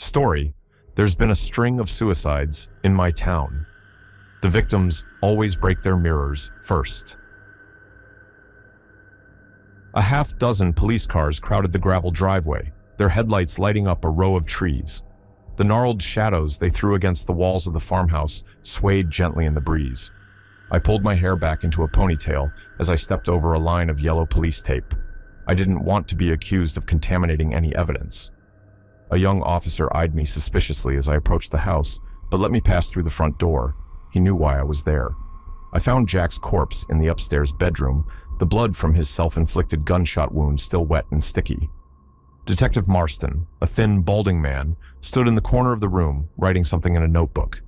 Story: there's been a string of suicides in my town. The victims always break their mirrors first. A half-dozen police cars crowded the gravel driveway, their headlights lighting up a row of trees. The gnarled shadows they threw against the walls of the farmhouse swayed gently in the breeze. I pulled my hair back into a ponytail as I stepped over a line of yellow police tape. I didn't want to be accused of contaminating any evidence. A young officer eyed me suspiciously as I approached the house, but let me pass through the front door. He knew why I was there. I found Jack's corpse in the upstairs bedroom, the blood from his self-inflicted gunshot wound still wet and sticky. Detective Marston, a thin, balding man, stood in the corner of the room, writing something in a notebook.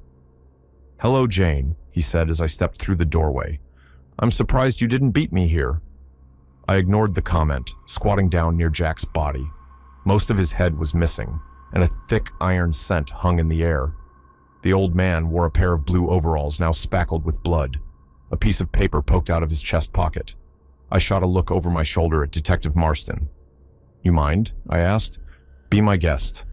"Hello, Jane," he said as I stepped through the doorway. "I'm surprised you didn't beat me here." I ignored the comment, squatting down near Jack's body. Most of his head was missing, and a thick iron scent hung in the air. The old man wore a pair of blue overalls now spackled with blood. A piece of paper poked out of his chest pocket. I shot a look over my shoulder at Detective Marston. "You mind?" I asked. "Be my guest."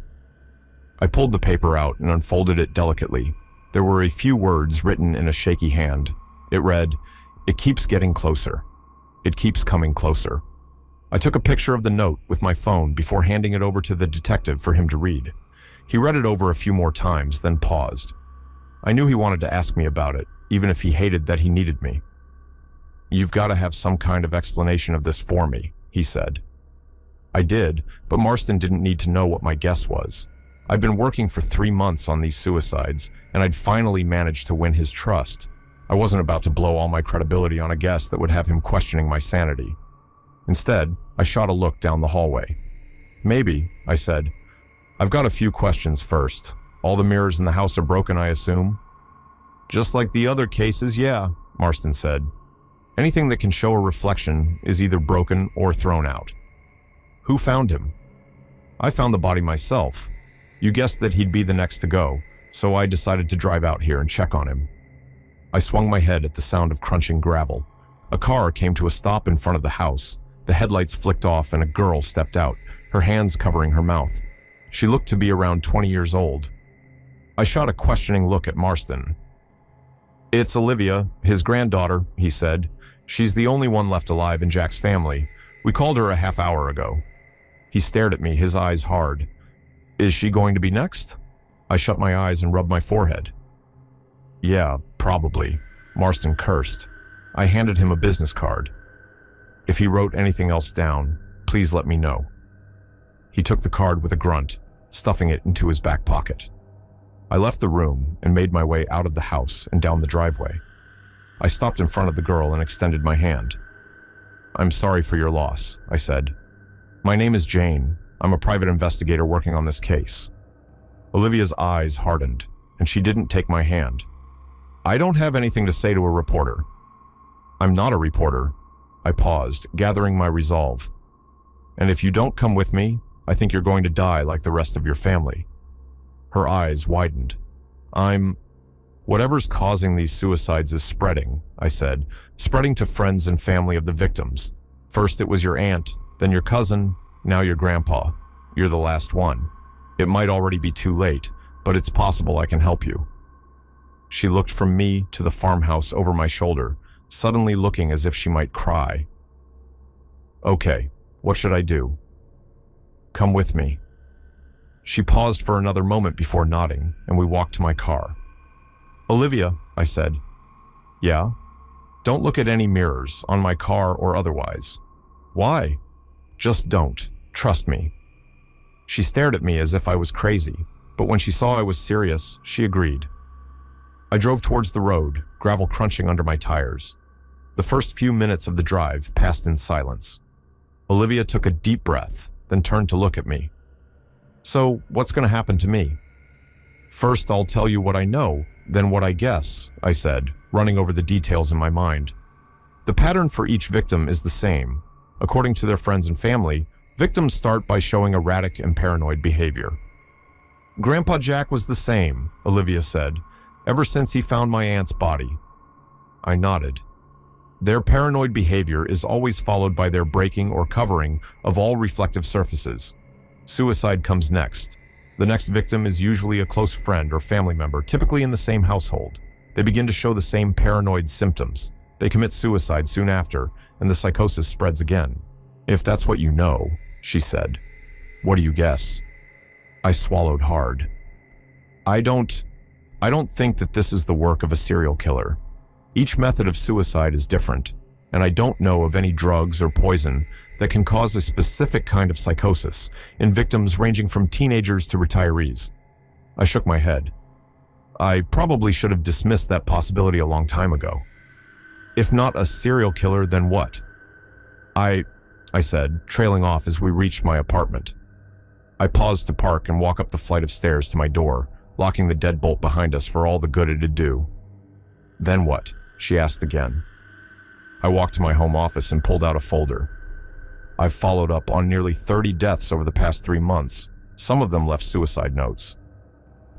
I pulled the paper out and unfolded it delicately. There were a few words written in a shaky hand. It read, "It keeps getting closer. It keeps coming closer." I took a picture of the note with my phone before handing it over to the detective for him to read. He read it over a few more times, then paused. I knew he wanted to ask me about it, even if he hated that he needed me. "You've got to have some kind of explanation of this for me," he said. I did, but Marston didn't need to know what my guess was. I'd been working for 3 months on these suicides, and I'd finally managed to win his trust. I wasn't about to blow all my credibility on a guess that would have him questioning my sanity. Instead, I shot a look down the hallway. "Maybe," I said. "I've got a few questions first. All the mirrors in the house are broken, I assume?" "Just like the other cases, yeah," Marston said. "Anything that can show a reflection is either broken or thrown out." "Who found him?" "I found the body myself. You guessed that he'd be the next to go, so I decided to drive out here and check on him." I swung my head at the sound of crunching gravel. A car came to a stop in front of the house. The headlights flicked off and a girl stepped out, her hands covering her mouth. She looked to be around 20 years old. I shot a questioning look at Marston. "It's Olivia, his granddaughter," he said. "She's the only one left alive in Jack's family. We called her a half hour ago." He stared at me, his eyes hard. "Is she going to be next?" I shut my eyes and rubbed my forehead. "Yeah, probably," Marston cursed. I handed him a business card. "If he wrote anything else down, please let me know." He took the card with a grunt, stuffing it into his back pocket. I left the room and made my way out of the house and down the driveway. I stopped in front of the girl and extended my hand. "I'm sorry for your loss," I said. "My name is Jane. I'm a private investigator working on this case." Olivia's eyes hardened, and she didn't take my hand. "I don't have anything to say to a reporter." "I'm not a reporter." I paused, gathering my resolve. "And if you don't come with me, I think you're going to die like the rest of your family." Her eyes widened. "Whatever's causing these suicides is spreading," I said, "spreading to friends and family of the victims. First it was your aunt, then your cousin, now your grandpa. You're the last one. It might already be too late, but it's possible I can help you." She looked from me to the farmhouse over my shoulder, suddenly looking as if she might cry. "Okay, what should I do?" "Come with me." She paused for another moment before nodding, and we walked to my car. "Olivia," I said. "Yeah?" "Don't look at any mirrors, on my car or otherwise." "Why?" "Just don't. Trust me." She stared at me as if I was crazy, but when she saw I was serious, she agreed. I drove towards the road, gravel crunching under my tires. The first few minutes of the drive passed in silence. Olivia took a deep breath, then turned to look at me. "So, what's going to happen to me?" "First, I'll tell you what I know, then what I guess," I said, running over the details in my mind. "The pattern for each victim is the same. According to their friends and family, victims start by showing erratic and paranoid behavior." "Grandpa Jack was the same," Olivia said, "ever since he found my aunt's body." I nodded. Their paranoid behavior is always followed by their breaking or covering of all reflective surfaces. Suicide comes next. The next victim is usually a close friend or family member, typically in the same household. They begin to show the same paranoid symptoms. They commit suicide soon after, and the psychosis spreads again. If that's what you know, she said. What do you guess? I swallowed hard. I don't think that this is the work of a serial killer. Each method of suicide is different, and I don't know of any drugs or poison that can cause a specific kind of psychosis in victims ranging from teenagers to retirees. I shook my head. I probably should have dismissed that possibility a long time ago. If not a serial killer, then what? I said, trailing off as we reached my apartment. I paused to park and walk up the flight of stairs to my door, locking the deadbolt behind us for all the good it'd do. Then what? She asked again. I walked to my home office and pulled out a folder. I've followed up on nearly 30 deaths over the past 3 months. Some of them left suicide notes.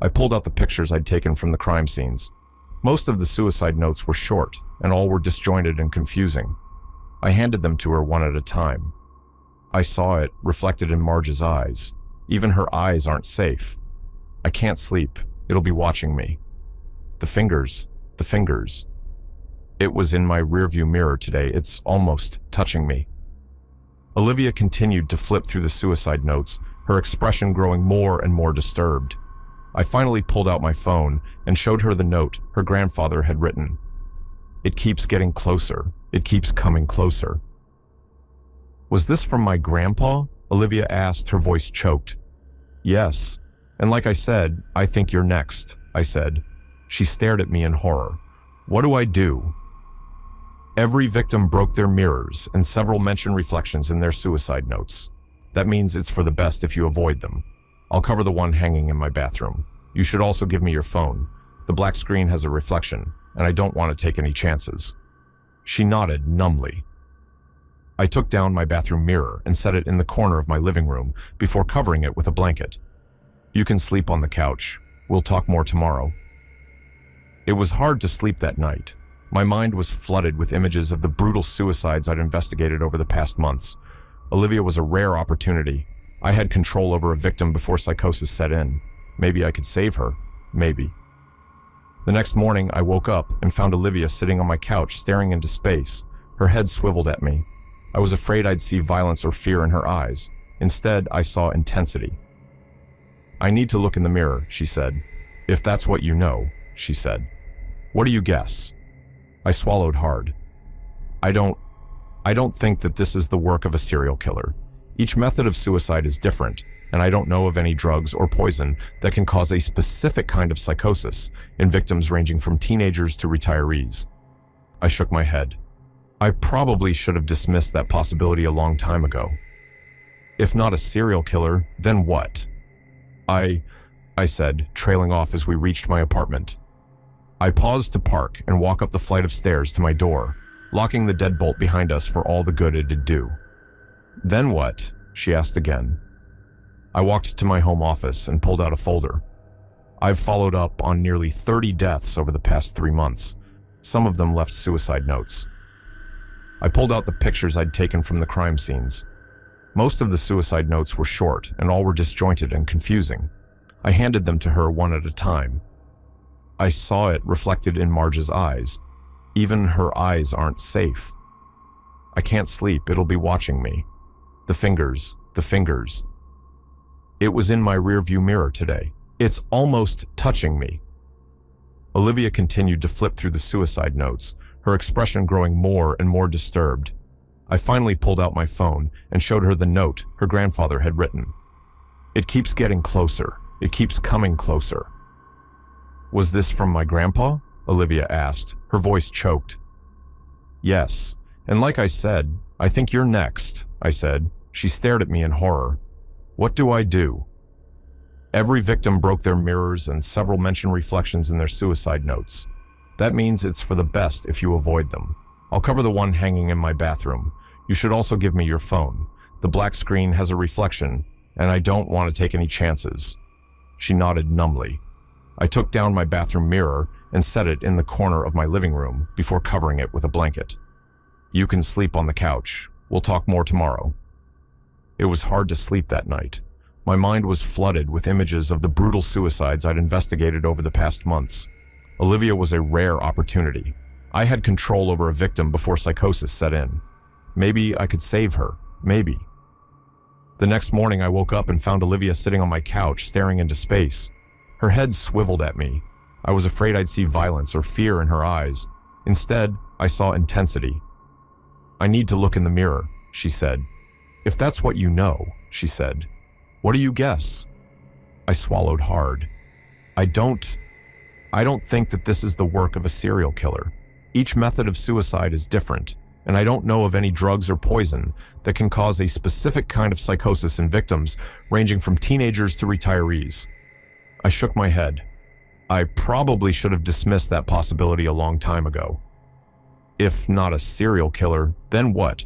I pulled out the pictures I'd taken from the crime scenes. Most of the suicide notes were short, and all were disjointed and confusing. I handed them to her one at a time. I saw it reflected in Marge's eyes. Even her eyes aren't safe. I can't sleep. It'll be watching me. The fingers. It was in my rearview mirror today. It's almost touching me. Olivia continued to flip through the suicide notes, her expression growing more and more disturbed. I finally pulled out my phone and showed her the note her grandfather had written. It keeps getting closer. It keeps coming closer. Was this from my grandpa? Olivia asked, her voice choked. Yes. And like I said, I think you're next, I said. She stared at me in horror. What do I do? Every victim broke their mirrors, and several mention reflections in their suicide notes. That means it's for the best if you avoid them. I'll cover the one hanging in my bathroom. You should also give me your phone. The black screen has a reflection, and I don't want to take any chances. She nodded numbly. I took down my bathroom mirror and set it in the corner of my living room before covering it with a blanket. You can sleep on the couch. We'll talk more tomorrow. It was hard to sleep that night. My mind was flooded with images of the brutal suicides I'd investigated over the past months. Olivia was a rare opportunity. I had control over a victim before psychosis set in. Maybe I could save her. Maybe. The next morning, I woke up and found Olivia sitting on my couch staring into space. Her head swiveled at me. I was afraid I'd see violence or fear in her eyes. Instead, I saw intensity. I need to look in the mirror, she said. If that's what you know, she said. What do you guess? I swallowed hard. I don't think that this is the work of a serial killer. Each method of suicide is different, and I don't know of any drugs or poison that can cause a specific kind of psychosis in victims ranging from teenagers to retirees. I shook my head. I probably should have dismissed that possibility a long time ago. If not a serial killer, then what? I said, trailing off as we reached my apartment. I paused to park and walk up the flight of stairs to my door, locking the deadbolt behind us for all the good it'd do. Then what? She asked again. I walked to my home office and pulled out a folder. I've followed up on nearly 30 deaths over the past 3 months. Some of them left suicide notes. I pulled out the pictures I'd taken from the crime scenes. Most of the suicide notes were short, and all were disjointed and confusing. I handed them to her one at a time. I saw it reflected in Marge's eyes. Even her eyes aren't safe. I can't sleep. It'll be watching me. The fingers. It was in my rearview mirror today. It's almost touching me. Olivia continued to flip through the suicide notes, her expression growing more and more disturbed. I finally pulled out my phone and showed her the note her grandfather had written. It keeps getting closer. It keeps coming closer. Was this from my grandpa? Olivia asked, her voice choked. Yes, and like I said, I think you're next, I said. She stared at me in horror. What do I do? Every victim broke their mirrors and several mention reflections in their suicide notes. That means it's for the best if you avoid them. I'll cover the one hanging in my bathroom. You should also give me your phone. The black screen has a reflection, and I don't want to take any chances. She nodded numbly. I took down my bathroom mirror and set it in the corner of my living room before covering it with a blanket. You can sleep on the couch. We'll talk more tomorrow. It was hard to sleep that night. My mind was flooded with images of the brutal suicides I'd investigated over the past months. Olivia was a rare opportunity. I had control over a victim before psychosis set in. Maybe I could save her. Maybe. The next morning, I woke up and found Olivia sitting on my couch, staring into space. Her head swiveled at me. I was afraid I'd see violence or fear in her eyes. Instead, I saw intensity. "I need to look in the mirror," she said. "If that's what you know," she said. "What do you guess?" I swallowed hard. I don't think that this is the work of a serial killer. Each method of suicide is different, and I don't know of any drugs or poison that can cause a specific kind of psychosis in victims, ranging from teenagers to retirees. I shook my head. I probably should have dismissed that possibility a long time ago. If not a serial killer, then what?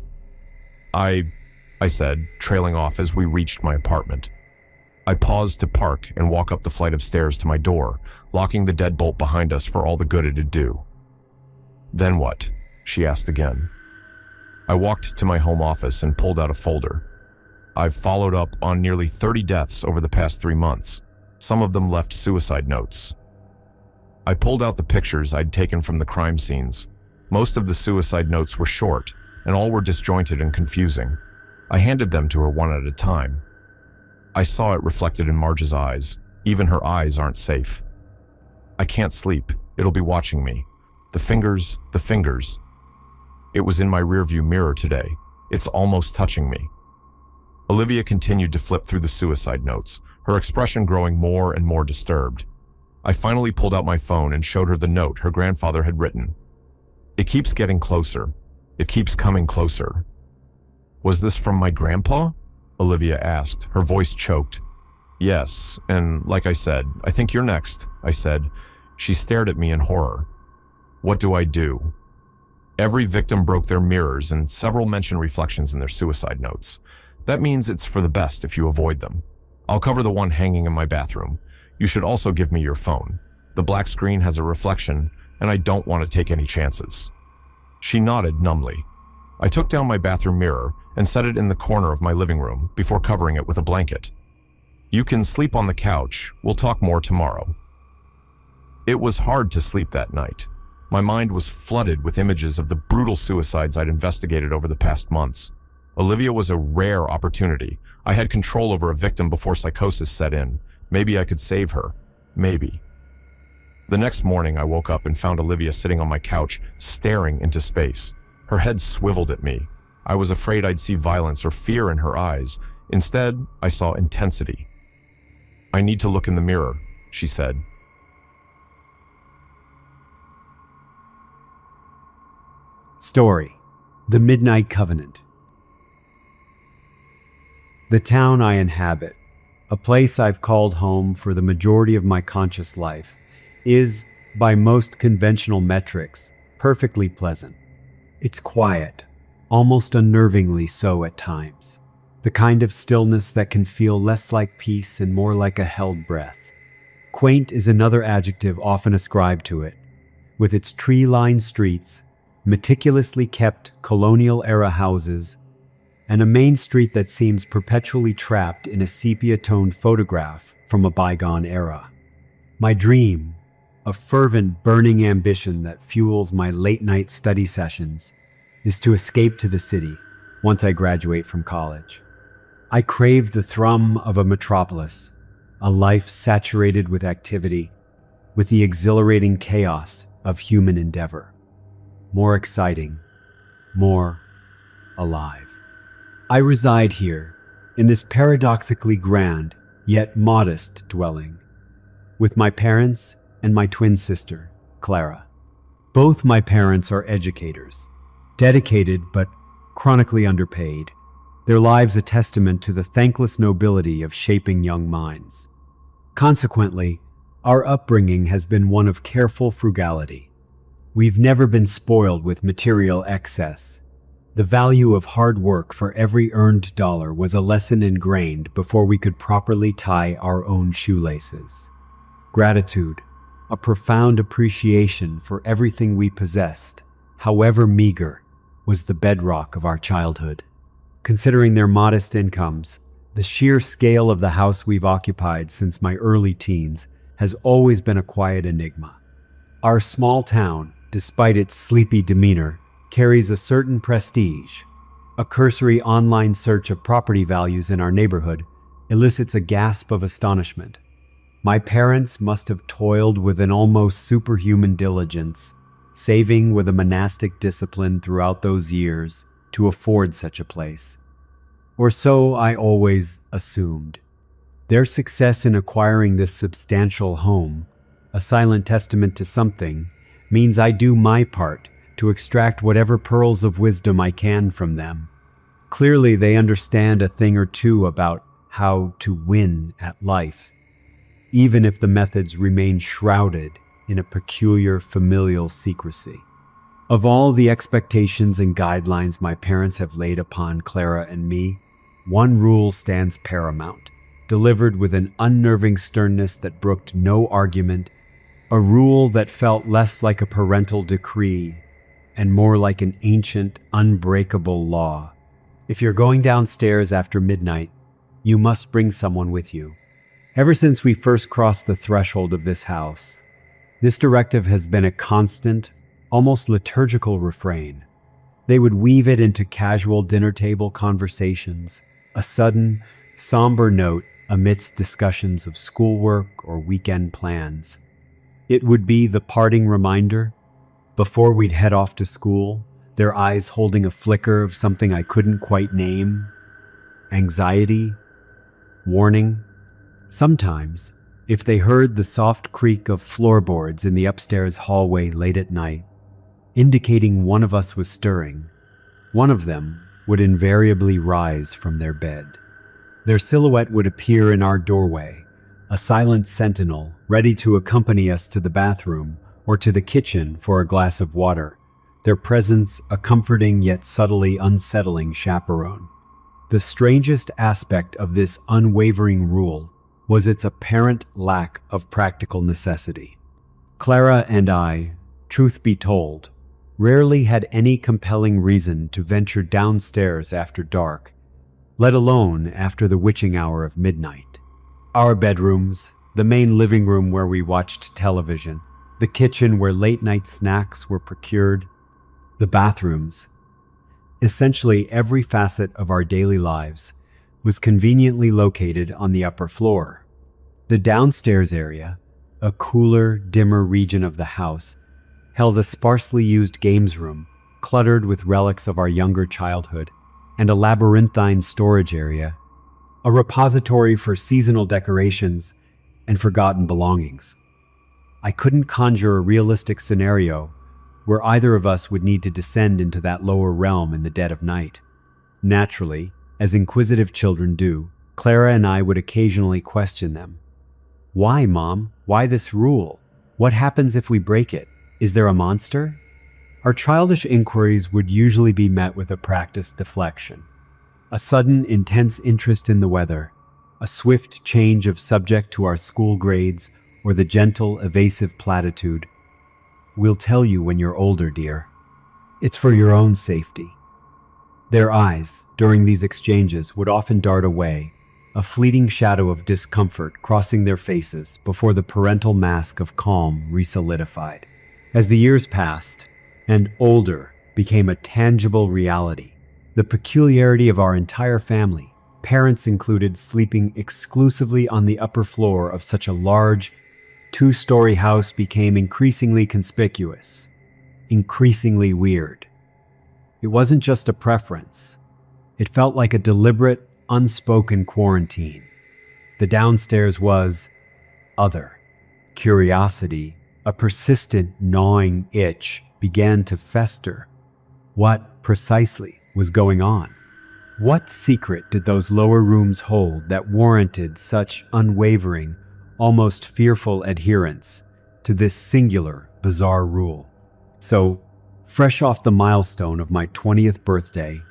I said, trailing off as we reached my apartment. I paused to park and walk up the flight of stairs to my door, locking the deadbolt behind us for all the good it'd do. "Then what?" she asked again. I walked to my home office and pulled out a folder. I've followed up on nearly 30 deaths over the past 3 months. Some of them left suicide notes. I pulled out the pictures I'd taken from the crime scenes. Most of the suicide notes were short, and all were disjointed and confusing. I handed them to her one at a time. I saw it reflected in Marge's eyes. Even her eyes aren't safe. "I can't sleep. It'll be watching me. The fingers. It was in my rearview mirror today. It's almost touching me." Olivia continued to flip through the suicide notes, her expression growing more and more disturbed. I finally pulled out my phone and showed her the note her grandfather had written. "It keeps getting closer. It keeps coming closer." "Was this from my grandpa?" Olivia asked, her voice choked. "Yes, and like I said, I think you're next," I said. She stared at me in horror. "What do I do?" Every victim broke their mirrors, and several mention reflections in their suicide notes. That means it's for the best if you avoid them. I'll cover the one hanging in my bathroom. You should also give me your phone. The black screen has a reflection, and I don't want to take any chances. She nodded numbly. I took down my bathroom mirror and set it in the corner of my living room before covering it with a blanket. "You can sleep on the couch. We'll talk more tomorrow." It was hard to sleep that night. My mind was flooded with images of the brutal suicides I'd investigated over the past months. Olivia was a rare opportunity. I had control over a victim before psychosis set in. Maybe I could save her. Maybe. The next morning, I woke up and found Olivia sitting on my couch, staring into space. Her head swiveled at me. I was afraid I'd see violence or fear in her eyes. Instead, I saw intensity. "I need to look in the mirror," she said. Story: The Midnight Covenant. The town I inhabit, a place I've called home for the majority of my conscious life, is, by most conventional metrics, perfectly pleasant. It's quiet, almost unnervingly so at times. The kind of stillness that can feel less like peace and more like a held breath. Quaint is another adjective often ascribed to it. With its tree-lined streets, meticulously kept colonial-era houses, and a main street that seems perpetually trapped in a sepia-toned photograph from a bygone era. My dream, a fervent, burning ambition that fuels my late-night study sessions, is to escape to the city once I graduate from college. I crave the thrum of a metropolis, a life saturated with activity, with the exhilarating chaos of human endeavor. More exciting, more alive. I reside here, in this paradoxically grand, yet modest dwelling, with my parents and my twin sister, Clara. Both my parents are educators, dedicated but chronically underpaid, their lives a testament to the thankless nobility of shaping young minds. Consequently, our upbringing has been one of careful frugality. We've never been spoiled with material excess. The value of hard work for every earned dollar was a lesson ingrained before we could properly tie our own shoelaces. Gratitude, a profound appreciation for everything we possessed, however meager, was the bedrock of our childhood. Considering their modest incomes, The sheer scale of the house we've occupied since my early teens has always been a quiet enigma. Our small town, despite its sleepy demeanor, carries a certain prestige. A cursory online search of property values in our neighborhood elicits a gasp of astonishment. My parents must have toiled with an almost superhuman diligence, saving with a monastic discipline throughout those years to afford such a place. Or so I always assumed. Their success in acquiring this substantial home, a silent testament to something, means I do my part to extract whatever pearls of wisdom I can from them. Clearly, they understand a thing or two about how to win at life, even if the methods remain shrouded in a peculiar familial secrecy. Of all the expectations and guidelines my parents have laid upon Clara and me, one rule stands paramount, delivered with an unnerving sternness that brooked no argument, a rule that felt less like a parental decree and more like an ancient, unbreakable law. If you're going downstairs after midnight, you must bring someone with you. Ever since we first crossed the threshold of this house, this directive has been a constant, almost liturgical refrain. They would weave it into casual dinner table conversations, a sudden, somber note amidst discussions of schoolwork or weekend plans. It would be the parting reminder, before we'd head off to school, their eyes holding a flicker of something I couldn't quite name. Anxiety, warning. Sometimes, if they heard the soft creak of floorboards in the upstairs hallway late at night, indicating one of us was stirring, one of them would invariably rise from their bed. Their silhouette would appear in our doorway, a silent sentinel ready to accompany us to the bathroom or to the kitchen for a glass of water, their presence a comforting yet subtly unsettling chaperone. The strangest aspect of this unwavering rule was its apparent lack of practical necessity. Clara and I, truth be told, rarely had any compelling reason to venture downstairs after dark, let alone after the witching hour of midnight. Our bedrooms, the main living room where we watched television, the kitchen where late-night snacks were procured, the bathrooms, essentially every facet of our daily lives was conveniently located on the upper floor. The downstairs area, a cooler, dimmer region of the house, held a sparsely used games room, cluttered with relics of our younger childhood, and a labyrinthine storage area, a repository for seasonal decorations and forgotten belongings. I couldn't conjure a realistic scenario where either of us would need to descend into that lower realm in the dead of night. Naturally, as inquisitive children do, Clara and I would occasionally question them. Why, Mom? Why this rule? What happens if we break it? Is there a monster? Our childish inquiries would usually be met with a practiced deflection. A sudden, intense interest in the weather, a swift change of subject to our school grades, or the gentle, evasive platitude, "We'll tell you when you're older, dear. It's for your own safety." Their eyes, during these exchanges, would often dart away, a fleeting shadow of discomfort crossing their faces before the parental mask of calm resolidified. As the years passed, and older became a tangible reality, the peculiarity of our entire family, parents included, sleeping exclusively on the upper floor of such a large, two-story house became increasingly conspicuous, increasingly weird. It wasn't just a preference. It felt like a deliberate, unspoken quarantine. The downstairs was other. Curiosity, a persistent gnawing itch, began to fester. What precisely was going on? What secret did those lower rooms hold that warranted such unwavering, almost fearful adherence to this singular, bizarre rule? So, fresh off the milestone of my 20th birthday,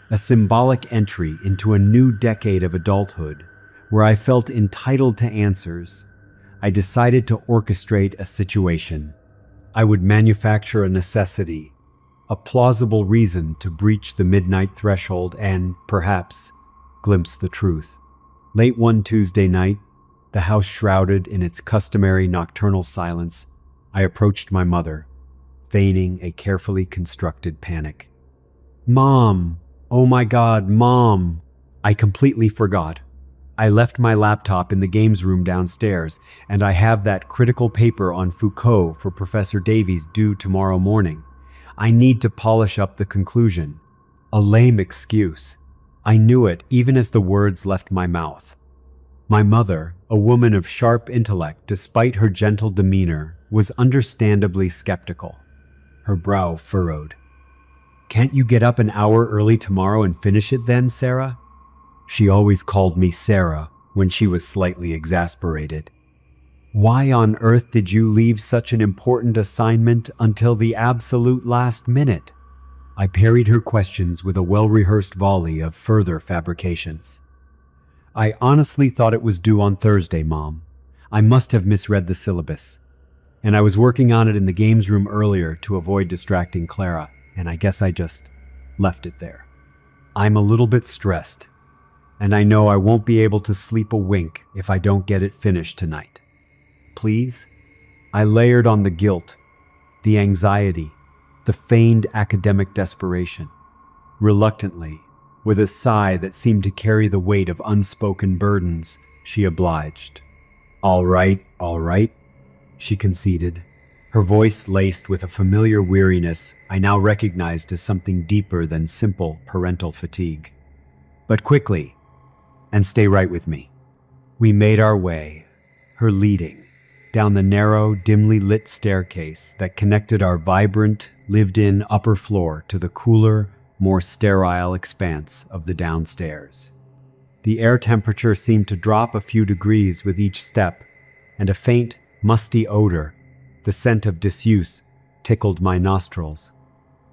a symbolic entry into a new decade of adulthood where I felt entitled to answers, I decided to orchestrate a situation. I would manufacture a necessity, a plausible reason to breach the midnight threshold and, perhaps, glimpse the truth. Late one Tuesday night, the house shrouded in its customary nocturnal silence, I approached my mother, feigning a carefully constructed panic. "Mom! Oh my God, Mom!" I completely forgot. I left my laptop in the games room downstairs, and I have that critical paper on Foucault for Professor Davies due tomorrow morning. I need to polish up the conclusion. A lame excuse. I knew it even as the words left my mouth. My mother, a woman of sharp intellect despite her gentle demeanor, was understandably skeptical. Her brow furrowed. "Can't you get up an hour early tomorrow and finish it then, Sarah?" She always called me Sarah when she was slightly exasperated. "Why on earth did you leave such an important assignment until the absolute last minute?" I parried her questions with a well-rehearsed volley of further fabrications. "I honestly thought it was due on Thursday, Mom. I must have misread the syllabus. And I was working on it in the games room earlier to avoid distracting Clara, and I guess I just left it there. I'm a little bit stressed, and I know I won't be able to sleep a wink if I don't get it finished tonight. Please?" I layered on the guilt, the anxiety, the feigned academic desperation. Reluctantly, with a sigh that seemed to carry the weight of unspoken burdens, she obliged. All right, she conceded, her voice laced with a familiar weariness I now recognized as something deeper than simple parental fatigue. "But quickly, and stay right with me." We made our way, her leading, down the narrow, dimly lit staircase that connected our vibrant, lived-in upper floor to the cooler, more sterile expanse of the downstairs. The air temperature seemed to drop a few degrees with each step, and a faint, musty odor, the scent of disuse, tickled my nostrils.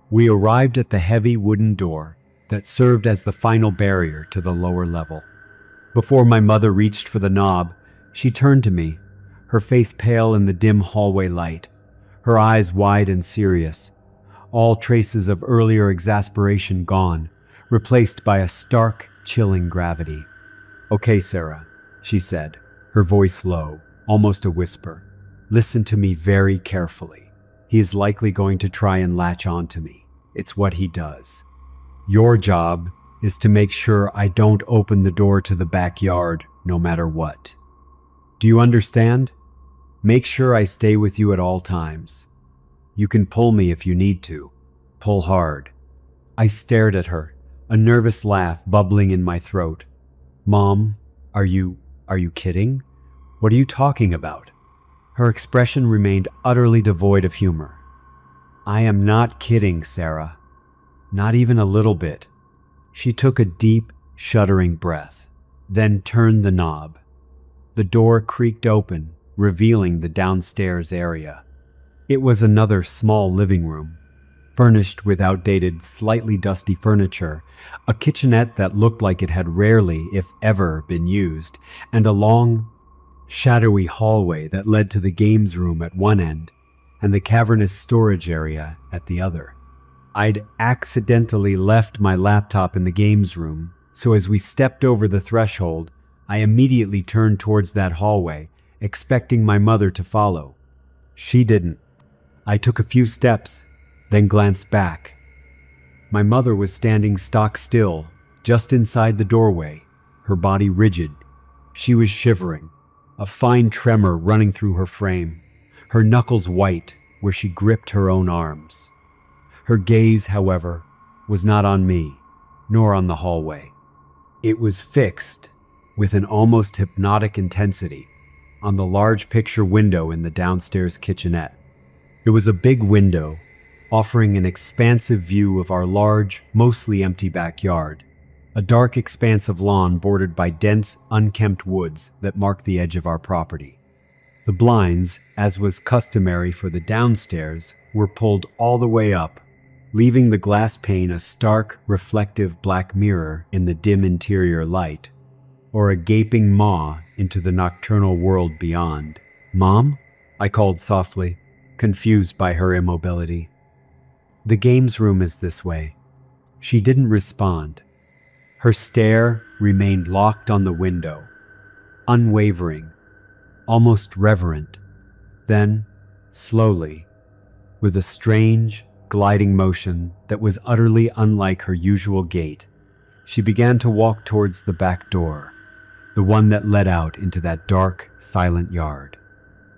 We arrived at the heavy wooden door that served as the final barrier to the lower level. Before my mother reached for the knob, she turned to me, her face pale in the dim hallway light, her eyes wide and serious, all traces of earlier exasperation gone, replaced by a stark, chilling gravity. "Okay, Sarah," she said, her voice low, almost a whisper. "Listen to me very carefully. He is likely going to try and latch on to me. It's what he does. Your job is to make sure I don't open the door to the backyard, no matter what. Do you understand? Make sure I stay with you at all times. You can pull me if you need to. Pull hard." I stared at her, a nervous laugh bubbling in my throat. "Mom, are you kidding? What are you talking about?" Her expression remained utterly devoid of humor. "I am not kidding, Sarah. Not even a little bit." She took a deep, shuddering breath, then turned the knob. The door creaked open, revealing the downstairs area. It was another small living room, furnished with outdated, slightly dusty furniture, a kitchenette that looked like it had rarely, if ever, been used, and a long, shadowy hallway that led to the games room at one end and the cavernous storage area at the other. I'd accidentally left my laptop in the games room, so as we stepped over the threshold, I immediately turned towards that hallway, expecting my mother to follow. She didn't. I took a few steps, then glanced back. My mother was standing stock still, just inside the doorway, her body rigid. She was shivering, a fine tremor running through her frame, her knuckles white where she gripped her own arms. Her gaze, however, was not on me, nor on the hallway. It was fixed, with an almost hypnotic intensity, on the large picture window in the downstairs kitchenette. It was a big window, offering an expansive view of our large, mostly empty backyard, a dark expanse of lawn bordered by dense, unkempt woods that marked the edge of our property. The blinds, as was customary for the downstairs, were pulled all the way up, leaving the glass pane a stark, reflective black mirror in the dim interior light, or a gaping maw into the nocturnal world beyond. "Mom?" I called softly, confused by her immobility. "The games room is this way." She didn't respond. Her stare remained locked on the window, unwavering, almost reverent. Then, slowly, with a strange, gliding motion that was utterly unlike her usual gait, she began to walk towards the back door, the one that led out into that dark, silent yard.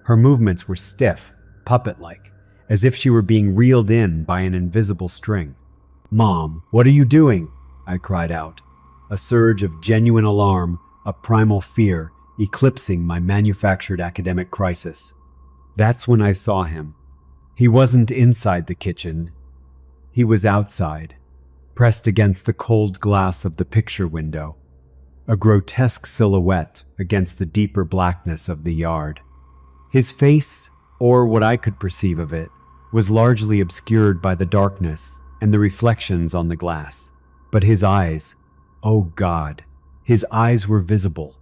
Her movements were stiff, puppet-like, as if she were being reeled in by an invisible string. "Mom, what are you doing?" I cried out, a surge of genuine alarm, a primal fear, eclipsing my manufactured academic crisis. That's when I saw him. He wasn't inside the kitchen. He was outside, pressed against the cold glass of the picture window, a grotesque silhouette against the deeper blackness of the yard. His face, or what I could perceive of it, was largely obscured by the darkness and the reflections on the glass. But his eyes, oh God, his eyes were visible.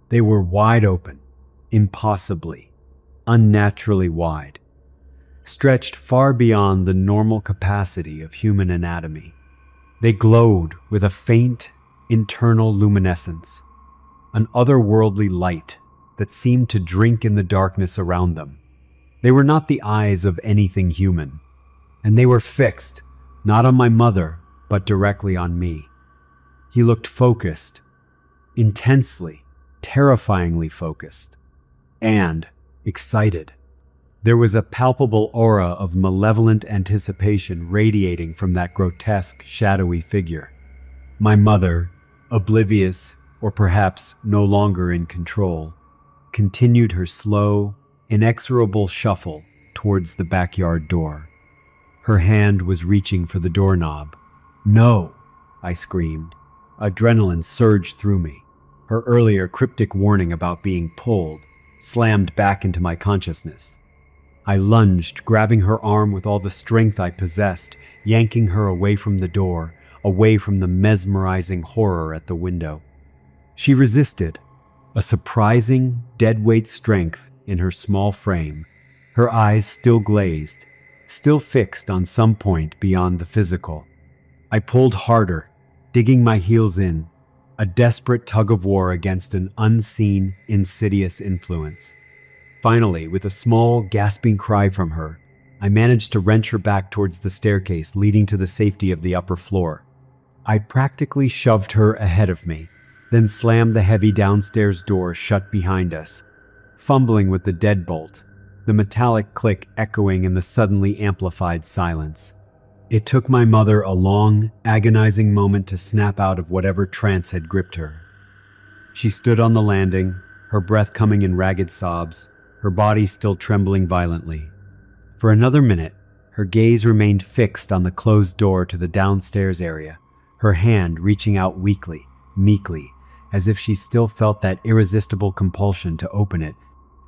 They were wide open, impossibly, unnaturally wide, stretched far beyond the normal capacity of human anatomy. They glowed with a faint, internal luminescence, an otherworldly light that seemed to drink in the darkness around them. They were not the eyes of anything human, and they were fixed, not on my mother, but directly on me. He looked focused, intensely, terrifyingly focused, and excited. There was a palpable aura of malevolent anticipation radiating from that grotesque, shadowy figure. My mother, oblivious or perhaps no longer in control, continued her slow, inexorable shuffle towards the backyard door. Her hand was reaching for the doorknob. "No!" I screamed. Adrenaline surged through me. Her earlier cryptic warning about being pulled slammed back into my consciousness. I lunged, grabbing her arm with all the strength I possessed, yanking her away from the door, away from the mesmerizing horror at the window. She resisted, a surprising, deadweight strength in her small frame, her eyes still glazed, still fixed on some point beyond the physical. I pulled harder, digging my heels in, a desperate tug-of-war against an unseen, insidious influence. Finally, with a small, gasping cry from her, I managed to wrench her back towards the staircase leading to the safety of the upper floor. I practically shoved her ahead of me, then slammed the heavy downstairs door shut behind us, fumbling with the deadbolt, the metallic click echoing in the suddenly amplified silence. It took my mother a long, agonizing moment to snap out of whatever trance had gripped her. She stood on the landing, her breath coming in ragged sobs, her body still trembling violently. For another minute, her gaze remained fixed on the closed door to the downstairs area, her hand reaching out weakly, meekly, as if she still felt that irresistible compulsion to open it,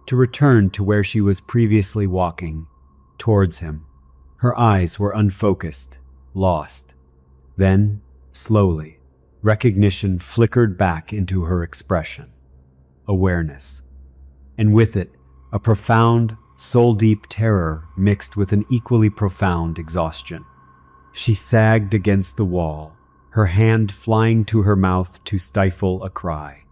to return to where she was previously walking, towards him. Her eyes were unfocused, lost. Then, slowly, recognition flickered back into her expression. Awareness. And with it, a profound, soul-deep terror mixed with an equally profound exhaustion. She sagged against the wall, her hand flying to her mouth to stifle a cry.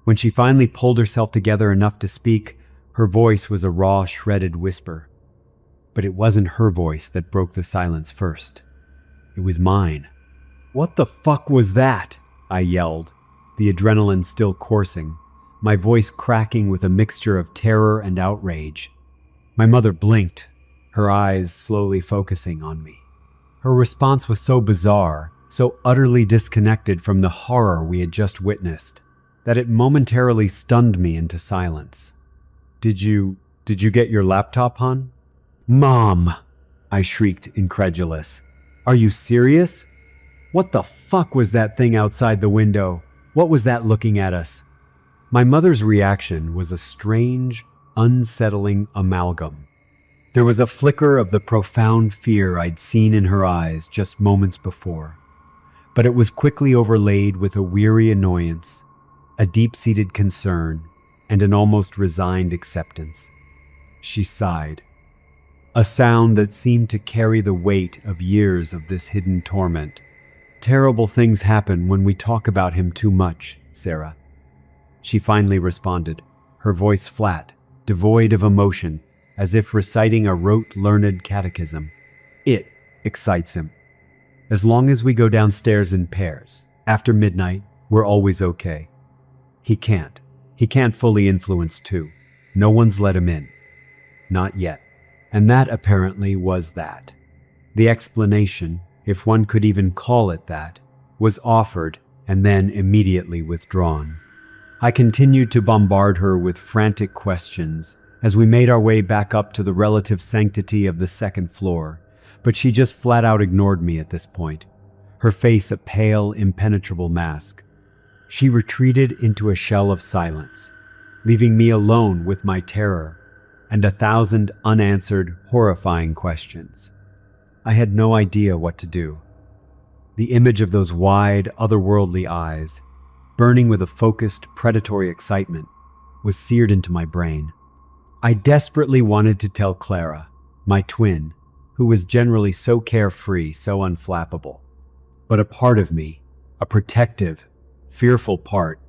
When she finally pulled herself together enough to speak, her voice was a raw, shredded whisper. But it wasn't her voice that broke the silence first. It was mine. "What the fuck was that?" I yelled, the adrenaline still coursing, my voice cracking with a mixture of terror and outrage. My mother blinked, her eyes slowly focusing on me. Her response was so bizarre, so utterly disconnected from the horror we had just witnessed, that it momentarily stunned me into silence. Did you get your laptop, hon?" "Mom!" I shrieked, incredulous. "Are you serious? What the fuck was that thing outside the window? What was that looking at us?" My mother's reaction was a strange, unsettling amalgam. There was a flicker of the profound fear I'd seen in her eyes just moments before, but it was quickly overlaid with a weary annoyance, a deep-seated concern, and an almost resigned acceptance. She sighed, a sound that seemed to carry the weight of years of this hidden torment. "Terrible things happen when we talk about him too much, Sarah." she finally responded, her voice flat, devoid of emotion, as if reciting a rote learned catechism. It excites him. As long as we go downstairs in pairs, after midnight, we're always okay. He can't. He can't fully influence too. No one's let him in. Not yet. And that apparently was that. The explanation, if one could even call it that, was offered and then immediately withdrawn. I continued to bombard her with frantic questions as we made our way back up to the relative sanctity of the second floor, but she just flat out ignored me at this point, her face a pale, impenetrable mask. She retreated into a shell of silence, leaving me alone with my terror and 1,000 unanswered, horrifying questions. I had no idea what to do. The image of those wide, otherworldly eyes, burning with a focused, predatory excitement, was seared into my brain. I desperately wanted to tell Clara, my twin, who was generally so carefree, so unflappable. But a part of me, a protective, fearful part,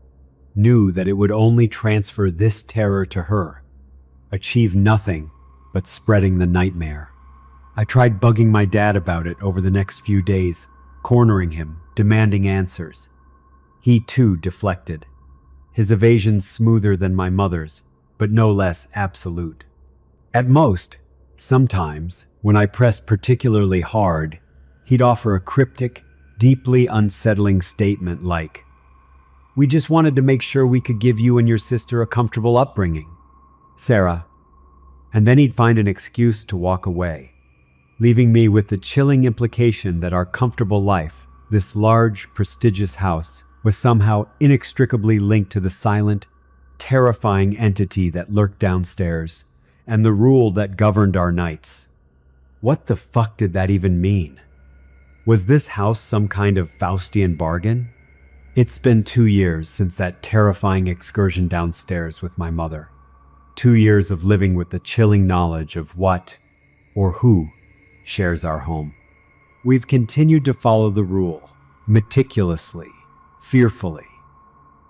knew that it would only transfer this terror to her, achieve nothing but spreading the nightmare. I tried bugging my dad about it over the next few days, cornering him, demanding answers. He too deflected, his evasion smoother than my mother's, but no less absolute. At most, sometimes, when I pressed particularly hard, he'd offer a cryptic, deeply unsettling statement like, "We just wanted to make sure we could give you and your sister a comfortable upbringing, Sarah." And then he'd find an excuse to walk away, leaving me with the chilling implication that our comfortable life, this large, prestigious house, was somehow inextricably linked to the silent, terrifying entity that lurked downstairs, and the rule that governed our nights. What the fuck did that even mean? Was this house some kind of Faustian bargain? It's been 2 years since that terrifying excursion downstairs with my mother. 2 years of living with the chilling knowledge of what, or who, shares our home. We've continued to follow the rule, meticulously, fearfully.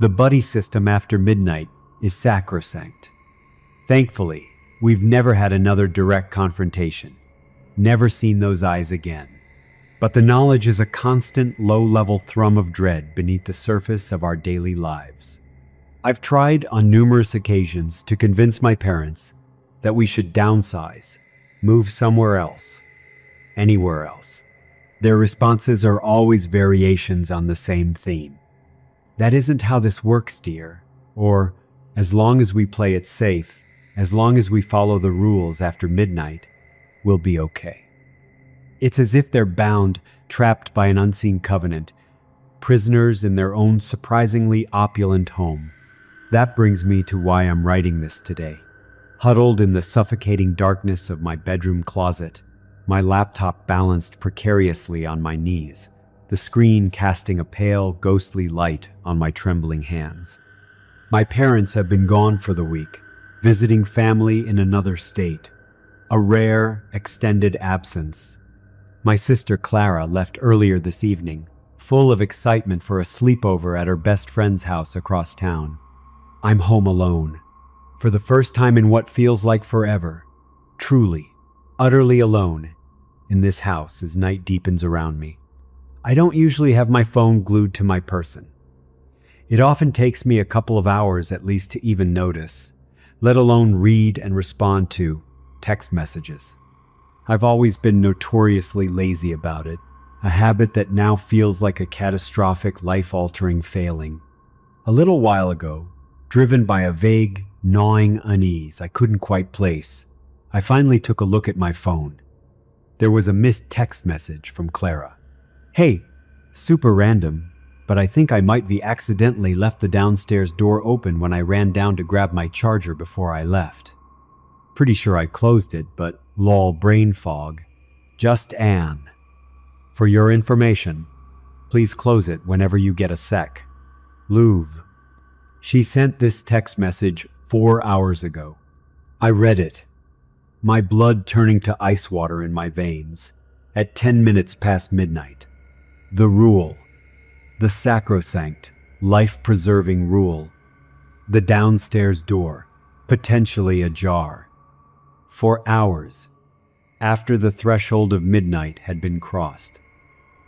The buddy system after midnight is sacrosanct. Thankfully, we've never had another direct confrontation, never seen those eyes again. But the knowledge is a constant low-level thrum of dread beneath the surface of our daily lives. I've tried on numerous occasions to convince my parents that we should downsize, move somewhere else, anywhere else. Their responses are always variations on the same theme. "That isn't how this works, dear," or "as long as we play it safe, as long as we follow the rules after midnight, we'll be okay." It's as if they're bound, trapped by an unseen covenant, prisoners in their own surprisingly opulent home. That brings me to why I'm writing this today. Huddled in the suffocating darkness of my bedroom closet, my laptop balanced precariously on my knees, the screen casting a pale, ghostly light on my trembling hands. My parents have been gone for the week, visiting family in another state. A rare, extended absence. My sister Clara left earlier this evening, full of excitement for a sleepover at her best friend's house across town. I'm home alone, for the first time in what feels like forever. Truly, utterly alone, in this house as night deepens around me. I don't usually have my phone glued to my person. It often takes me a couple of hours at least to even notice, let alone read and respond to text messages. I've always been notoriously lazy about it, a habit that now feels like a catastrophic, life-altering failing. A little while ago, driven by a vague, gnawing unease I couldn't quite place, I finally took a look at my phone. There was a missed text message from Clara. "Hey, super random, but I think I might be accidentally left the downstairs door open when I ran down to grab my charger before I left. Pretty sure I closed it, but lol brain fog. Just Anne. For your information, please close it whenever you get a sec. Louvre." She sent this text message 4 hours ago. I read it, my blood turning to ice water in my veins, at 10 minutes past midnight. The rule, the sacrosanct, life-preserving rule, the downstairs door, potentially ajar. For hours, after the threshold of midnight had been crossed.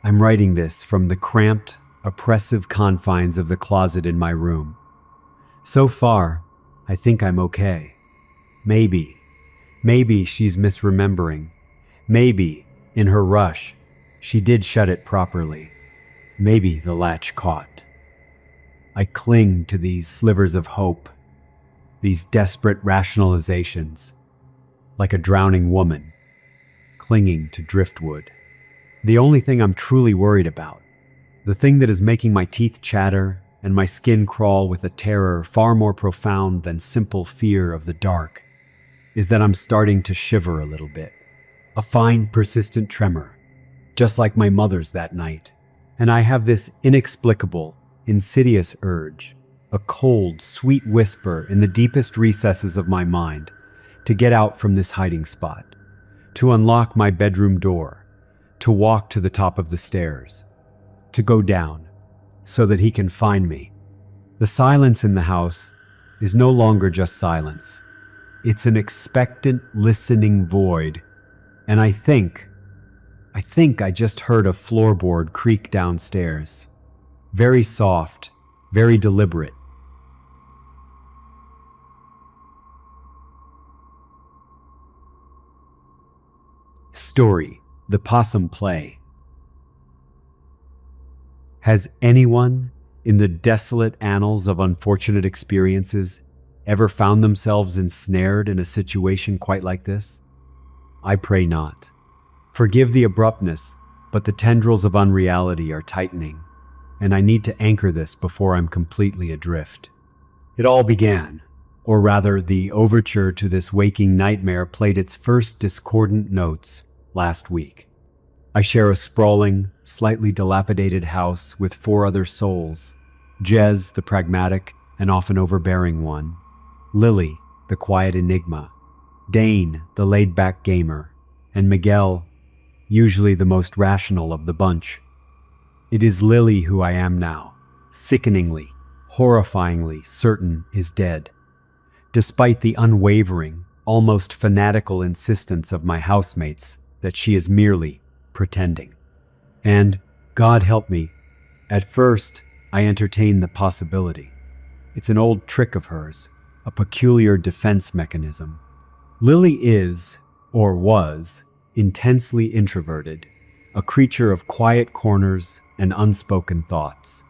I'm writing this from the cramped, oppressive confines of the closet in my room. So far, I think I'm okay. Maybe she's misremembering. Maybe, in her rush, she did shut it properly. Maybe the latch caught. I cling to these slivers of hope, these desperate rationalizations, like a drowning woman, clinging to driftwood. The only thing I'm truly worried about, the thing that is making my teeth chatter and my skin crawl with a terror far more profound than simple fear of the dark, is that I'm starting to shiver a little bit. A fine, persistent tremor, just like my mother's that night. And I have this inexplicable, insidious urge, a cold, sweet whisper in the deepest recesses of my mind, to get out from this hiding spot, to unlock my bedroom door, to walk to the top of the stairs, to go down, so that he can find me. The silence in the house is no longer just silence. It's an expectant, listening void. And I think I just heard a floorboard creak downstairs. Very soft, very deliberate. Story: The Possum Play. Has anyone, in the desolate annals of unfortunate experiences, ever found themselves ensnared in a situation quite like this? I pray not. Forgive the abruptness, but the tendrils of unreality are tightening, and I need to anchor this before I'm completely adrift. It all began, or rather the overture to this waking nightmare played its first discordant notes last week. I share a sprawling, slightly dilapidated house with 4 other souls: Jez, the pragmatic and often overbearing one; Lily, the quiet enigma; Dane, the laid-back gamer; and Miguel, usually the most rational of the bunch. It is Lily who I am now, sickeningly, horrifyingly certain is dead, despite the unwavering, almost fanatical insistence of my housemates that she is merely pretending. And, God help me, at first I entertained the possibility. It's an old trick of hers, a peculiar defense mechanism. Lily is, or was, intensely introverted, a creature of quiet corners and unspoken thoughts.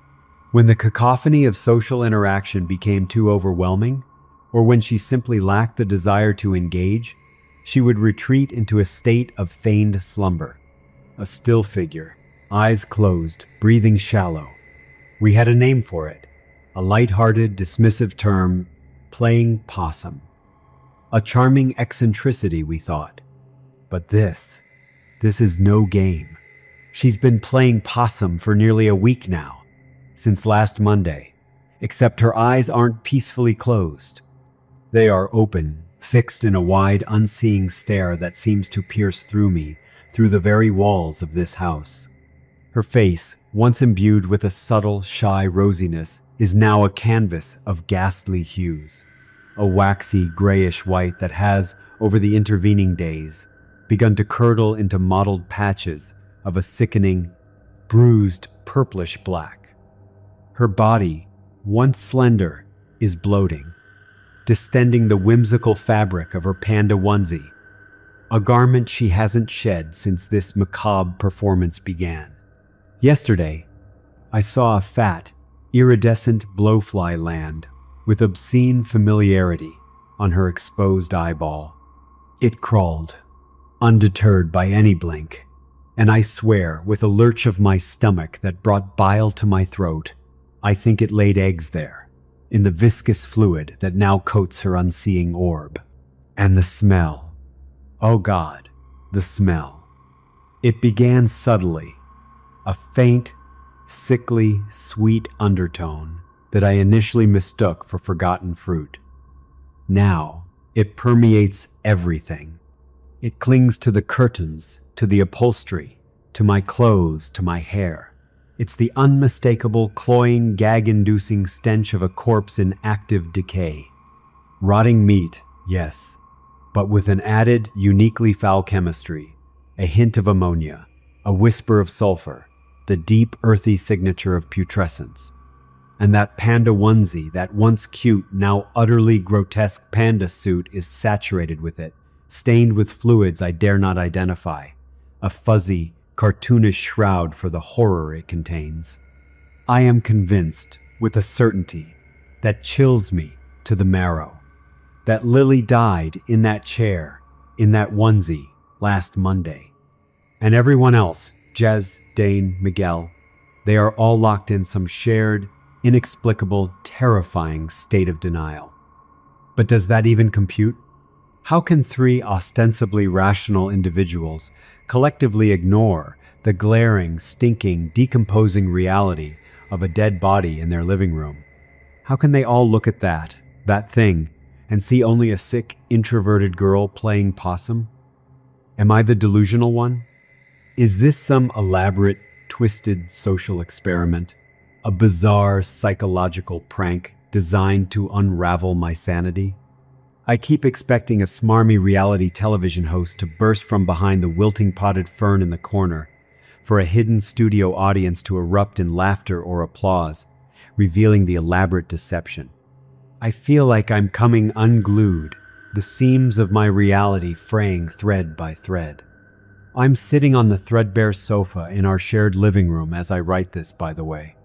When the cacophony of social interaction became too overwhelming, or when she simply lacked the desire to engage, she would retreat into a state of feigned slumber. A still figure, eyes closed, breathing shallow. We had a name for it, a light-hearted, dismissive term, playing possum. A charming eccentricity, we thought. But this is no game. She's been playing possum for nearly a week now, since last Monday, except her eyes aren't peacefully closed. They are open, fixed in a wide, unseeing stare that seems to pierce through me, through the very walls of this house. Her face, once imbued with a subtle, shy rosiness, is now a canvas of ghastly hues. A waxy, grayish white that has, over the intervening days, begun to curdle into mottled patches of a sickening, bruised, purplish black. Her body, once slender, is bloating, distending the whimsical fabric of her panda onesie, a garment she hasn't shed since this macabre performance began. Yesterday, I saw a fat, iridescent blowfly land with obscene familiarity on her exposed eyeball. It crawled, undeterred by any blink, and I swear, with a lurch of my stomach that brought bile to my throat, I think it laid eggs there, in the viscous fluid that now coats her unseeing orb. And the smell. Oh God, the smell. It began subtly, a faint, sickly, sweet undertone that I initially mistook for forgotten fruit. Now, it permeates everything. It clings to the curtains, to the upholstery, to my clothes, to my hair. It's the unmistakable, cloying, gag-inducing stench of a corpse in active decay. Rotting meat, yes, but with an added, uniquely foul chemistry, a hint of ammonia, a whisper of sulfur, the deep, earthy signature of putrescence. And that panda onesie, that once cute, now utterly grotesque panda suit is saturated with it, stained with fluids I dare not identify, a fuzzy, cartoonish shroud for the horror it contains. I am convinced, with a certainty, that chills me to the marrow, that Lily died in that chair, in that onesie, last Monday. And everyone else, Jez, Dane, Miguel, they are all locked in some shared, inexplicable, terrifying state of denial. But does that even compute? How can three ostensibly rational individuals collectively ignore the glaring, stinking, decomposing reality of a dead body in their living room? How can they all look at that thing, and see only a sick, introverted girl playing possum? Am I the delusional one? Is this some elaborate, twisted social experiment? A bizarre psychological prank designed to unravel my sanity? I keep expecting a smarmy reality television host to burst from behind the wilting potted fern in the corner, for a hidden studio audience to erupt in laughter or applause, revealing the elaborate deception. I feel like I'm coming unglued, the seams of my reality fraying thread by thread. I'm sitting on the threadbare sofa in our shared living room as I write this, by the way.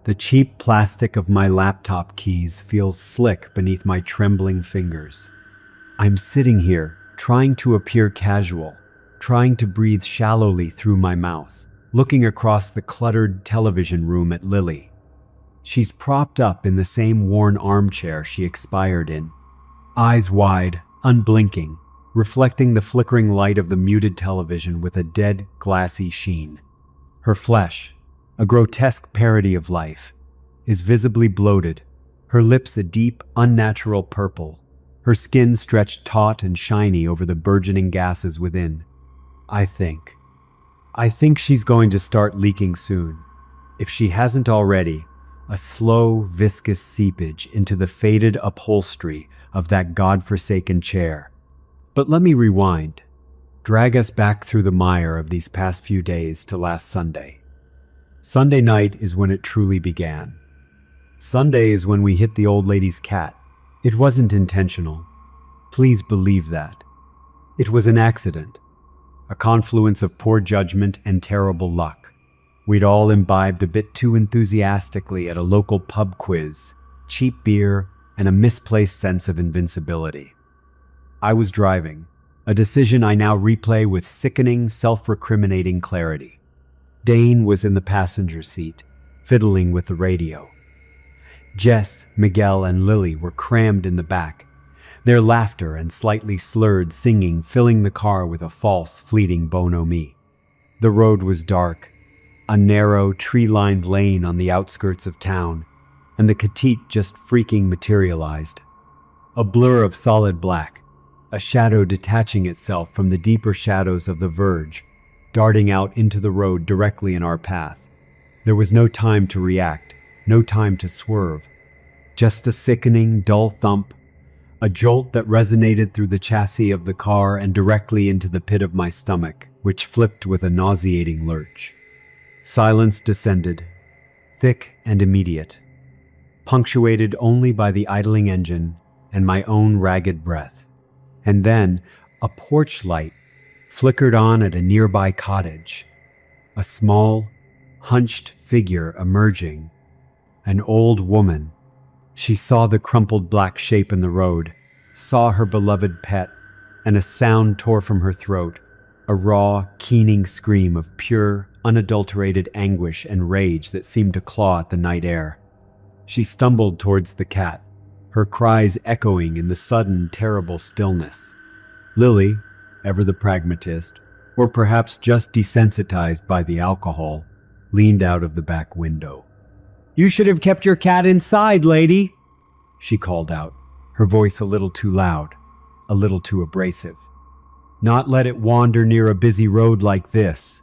The cheap plastic of my laptop keys feels slick beneath my trembling fingers. I'm sitting here, trying to appear casual, trying to breathe shallowly through my mouth, looking across the cluttered television room at Lily. She's propped up in the same worn armchair she expired in, eyes wide, unblinking, reflecting the flickering light of the muted television with a dead, glassy sheen. Her flesh, a grotesque parody of life, is visibly bloated, her lips a deep, unnatural purple, her skin stretched taut and shiny over the burgeoning gases within. I think she's going to start leaking soon, if she hasn't already, a slow, viscous seepage into the faded upholstery of that godforsaken chair. But let me rewind, drag us back through the mire of these past few days to last Sunday. Sunday night is when it truly began. Sunday is when we hit the old lady's cat. It wasn't intentional. Please believe that. It was an accident, a confluence of poor judgment and terrible luck. We'd all imbibed a bit too enthusiastically at a local pub quiz, cheap beer, and a misplaced sense of invincibility. I was driving, a decision I now replay with sickening, self-recriminating clarity. Dane was in the passenger seat, fiddling with the radio. Jess, Miguel, and Lily were crammed in the back, their laughter and slightly slurred singing filling the car with a false, fleeting bonhomie. The road was dark, a narrow, tree-lined lane on the outskirts of town, and the Petite just freaking materialized. A blur of solid black, a shadow detaching itself from the deeper shadows of the verge, darting out into the road directly in our path. There was no time to react, no time to swerve. Just a sickening, dull thump, a jolt that resonated through the chassis of the car and directly into the pit of my stomach, which flipped with a nauseating lurch. Silence descended, thick and immediate, punctuated only by the idling engine and my own ragged breath. And then a porch light flickered on at a nearby cottage, a small, hunched figure emerging, an old woman. She saw the crumpled black shape in the road, saw her beloved pet, and a sound tore from her throat, a raw, keening scream of pure, unadulterated anguish and rage that seemed to claw at the night air. She stumbled towards the cat, her cries echoing in the sudden, terrible stillness. Lily, ever the pragmatist, or perhaps just desensitized by the alcohol, leaned out of the back window. "You should have kept your cat inside, lady," she called out, her voice a little too loud, a little too abrasive. "Not let it wander near a busy road like this."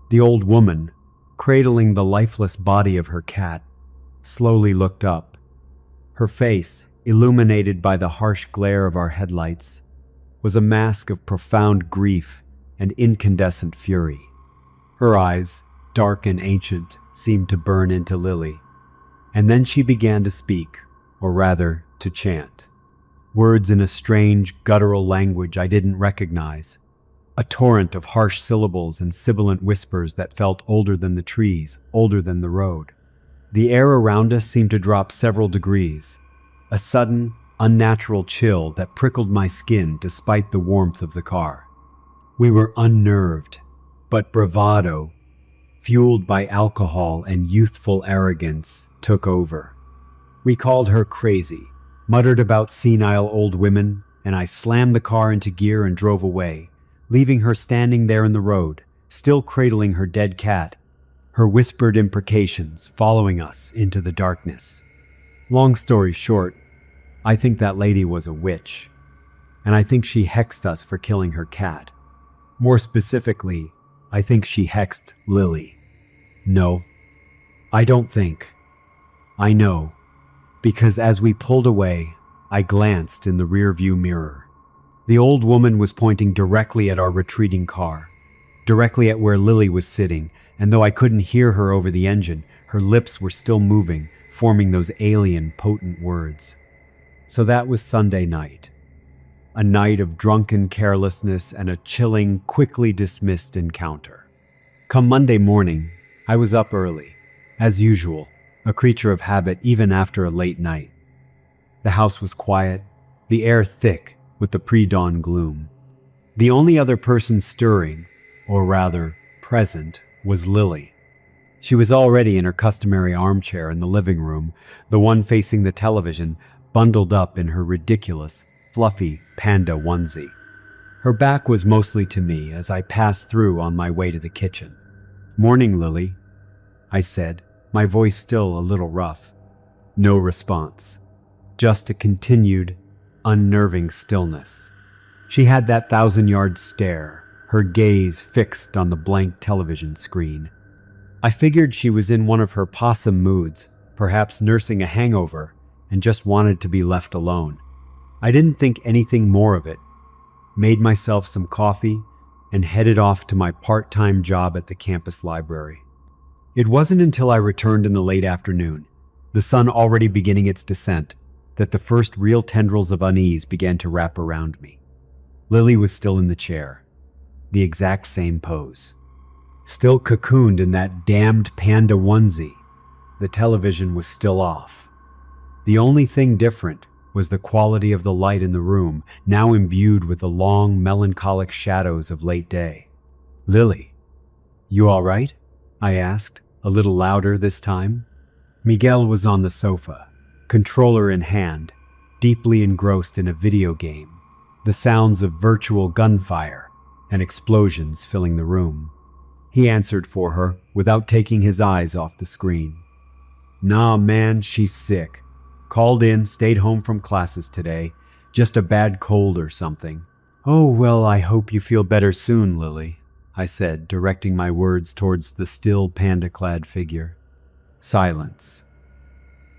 The old woman, cradling the lifeless body of her cat, slowly looked up. Her face, illuminated by the harsh glare of our headlights, was a mask of profound grief and incandescent fury. Her eyes, dark and ancient, seemed to burn into Lily. And then she began to speak, or rather, to chant. Words in a strange, guttural language I didn't recognize. A torrent of harsh syllables and sibilant whispers that felt older than the trees, older than the road. The air around us seemed to drop several degrees. A sudden, unnatural chill that prickled my skin despite the warmth of the car. We were unnerved, but bravado, fueled by alcohol and youthful arrogance, took over. We called her crazy, muttered about senile old women, and I slammed the car into gear and drove away, leaving her standing there in the road, still cradling her dead cat, her whispered imprecations following us into the darkness. Long story short, I think that lady was a witch, and I think she hexed us for killing her cat. More specifically, I think she hexed Lily. No, I don't think. I know, because as we pulled away, I glanced in the rearview mirror. The old woman was pointing directly at our retreating car, directly at where Lily was sitting, and though I couldn't hear her over the engine, her lips were still moving, forming those alien, potent words. So that was Sunday night. A night of drunken carelessness and a chilling, quickly dismissed encounter. Come Monday morning, I was up early, as usual, a creature of habit even after a late night. The house was quiet, the air thick with the pre-dawn gloom. The only other person stirring, or rather, present, was Lily. She was already in her customary armchair in the living room, the one facing the television, bundled up in her ridiculous, fluffy panda onesie. Her back was mostly to me as I passed through on my way to the kitchen. "Morning, Lily," I said, my voice still a little rough. No response. Just a continued, unnerving stillness. She had that 1,000-yard stare, her gaze fixed on the blank television screen. I figured she was in one of her possum moods, perhaps nursing a hangover, and just wanted to be left alone. I didn't think anything more of it, made myself some coffee, and headed off to my part-time job at the campus library. It wasn't until I returned in the late afternoon, the sun already beginning its descent, that the first real tendrils of unease began to wrap around me. Lily was still in the chair, the exact same pose. Still cocooned in that damned panda onesie. The television was still off. The only thing different was the quality of the light in the room, now imbued with the long, melancholic shadows of late day. "Lily, you all right?" I asked, a little louder this time. Miguel was on the sofa, controller in hand, deeply engrossed in a video game, the sounds of virtual gunfire and explosions filling the room. He answered for her without taking his eyes off the screen. "Nah, man, she's sick. Called in, stayed home from classes today. Just a bad cold or something." "Oh, well, I hope you feel better soon, Lily," I said, directing my words towards the still panda-clad figure. Silence.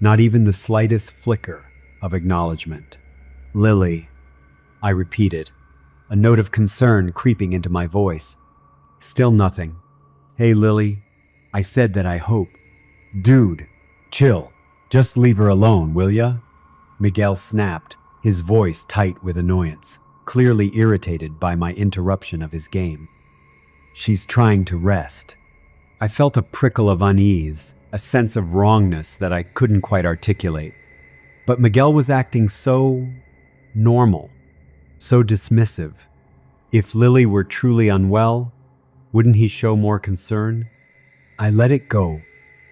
Not even the slightest flicker of acknowledgement. "Lily," I repeated, a note of concern creeping into my voice. Still nothing. "Hey, Lily, I said that I hope." "Dude, chill. Just leave her alone, will ya?" Miguel snapped, his voice tight with annoyance, clearly irritated by my interruption of his game. "She's trying to rest." I felt a prickle of unease, a sense of wrongness that I couldn't quite articulate. But Miguel was acting so normal, so dismissive. If Lily were truly unwell, wouldn't he show more concern? I let it go,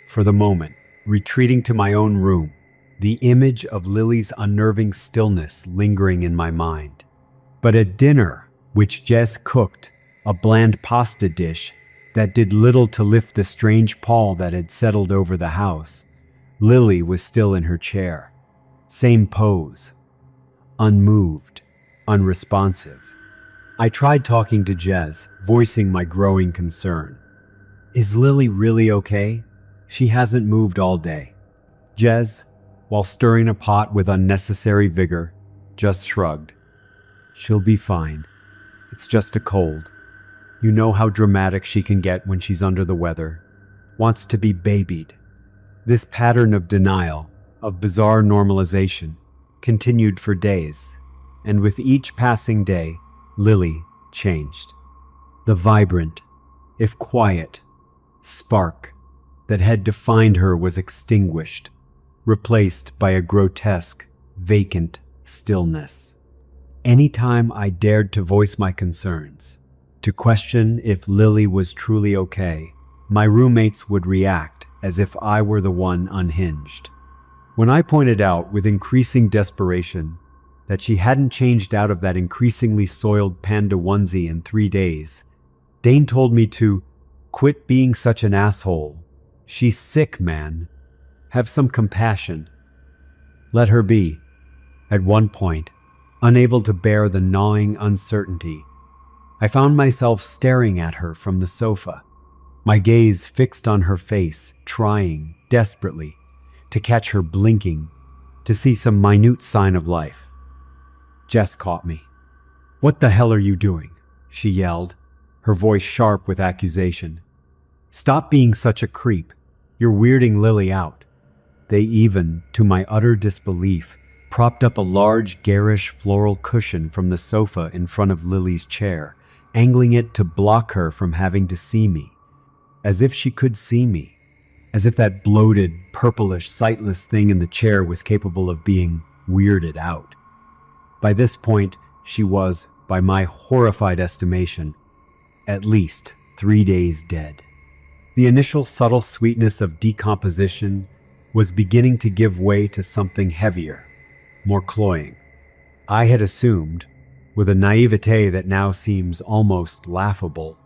for the moment, retreating to my own room, the image of Lily's unnerving stillness lingering in my mind. But at dinner, which Jess cooked, a bland pasta dish that did little to lift the strange pall that had settled over the house, Lily was still in her chair. Same pose. Unmoved, unresponsive. I tried talking to Jess, voicing my growing concern. Is Lily really okay? She hasn't moved all day. Jez, while stirring a pot with unnecessary vigor, just shrugged. She'll be fine. It's just a cold. You know how dramatic she can get when she's under the weather. Wants to be babied. This pattern of denial, of bizarre normalization, continued for days, and with each passing day, Lily changed. The vibrant, if quiet, spark that had defined her was extinguished, replaced by a grotesque, vacant stillness. Anytime I dared to voice my concerns, to question if Lily was truly okay, my roommates would react as if I were the one unhinged. When I pointed out with increasing desperation that she hadn't changed out of that increasingly soiled panda onesie in 3 days, Dane told me to quit being such an asshole. She's sick, man. Have some compassion. Let her be. At one point, unable to bear the gnawing uncertainty, I found myself staring at her from the sofa, my gaze fixed on her face, trying, desperately, to catch her blinking, to see some minute sign of life. Jess caught me. "What the hell are you doing?" she yelled, her voice sharp with accusation. "Stop being such a creep. You're weirding Lily out." They even, to my utter disbelief, propped up a large, garish floral cushion from the sofa in front of Lily's chair, angling it to block her from having to see me. As if she could see me. As if that bloated, purplish, sightless thing in the chair was capable of being weirded out. By this point, she was, by my horrified estimation, at least 3 days dead. The initial subtle sweetness of decomposition was beginning to give way to something heavier, more cloying. I had assumed, with a naivete that now seems almost laughable,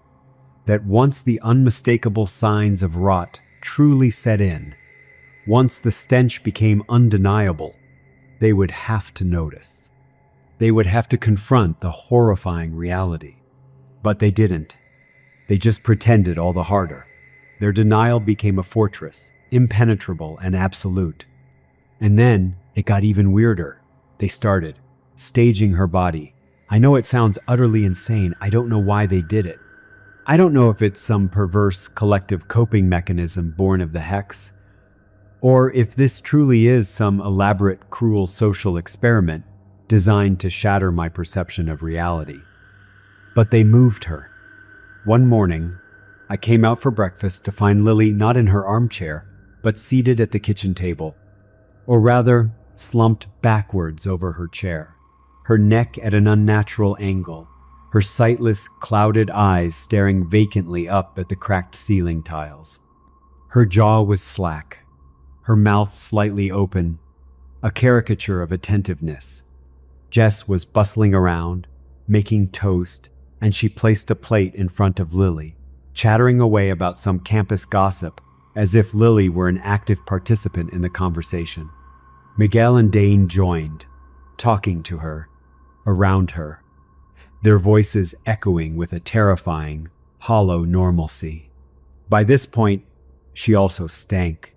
that once the unmistakable signs of rot truly set in, once the stench became undeniable, they would have to notice. They would have to confront the horrifying reality. But they didn't. They just pretended all the harder. Their denial became a fortress, impenetrable and absolute. And then it got even weirder. They started staging her body. I know it sounds utterly insane. I don't know why they did it. I don't know if it's some perverse collective coping mechanism born of the hex, or if this truly is some elaborate, cruel social experiment designed to shatter my perception of reality. But they moved her. One morning, I came out for breakfast to find Lily not in her armchair, but seated at the kitchen table, or rather, slumped backwards over her chair, her neck at an unnatural angle, her sightless, clouded eyes staring vacantly up at the cracked ceiling tiles. Her jaw was slack, her mouth slightly open, a caricature of attentiveness. Jess was bustling around, making toast, and she placed a plate in front of Lily, chattering away about some campus gossip as if Lily were an active participant in the conversation. Miguel and Dane joined, talking to her, around her, their voices echoing with a terrifying, hollow normalcy. By this point, she also stank.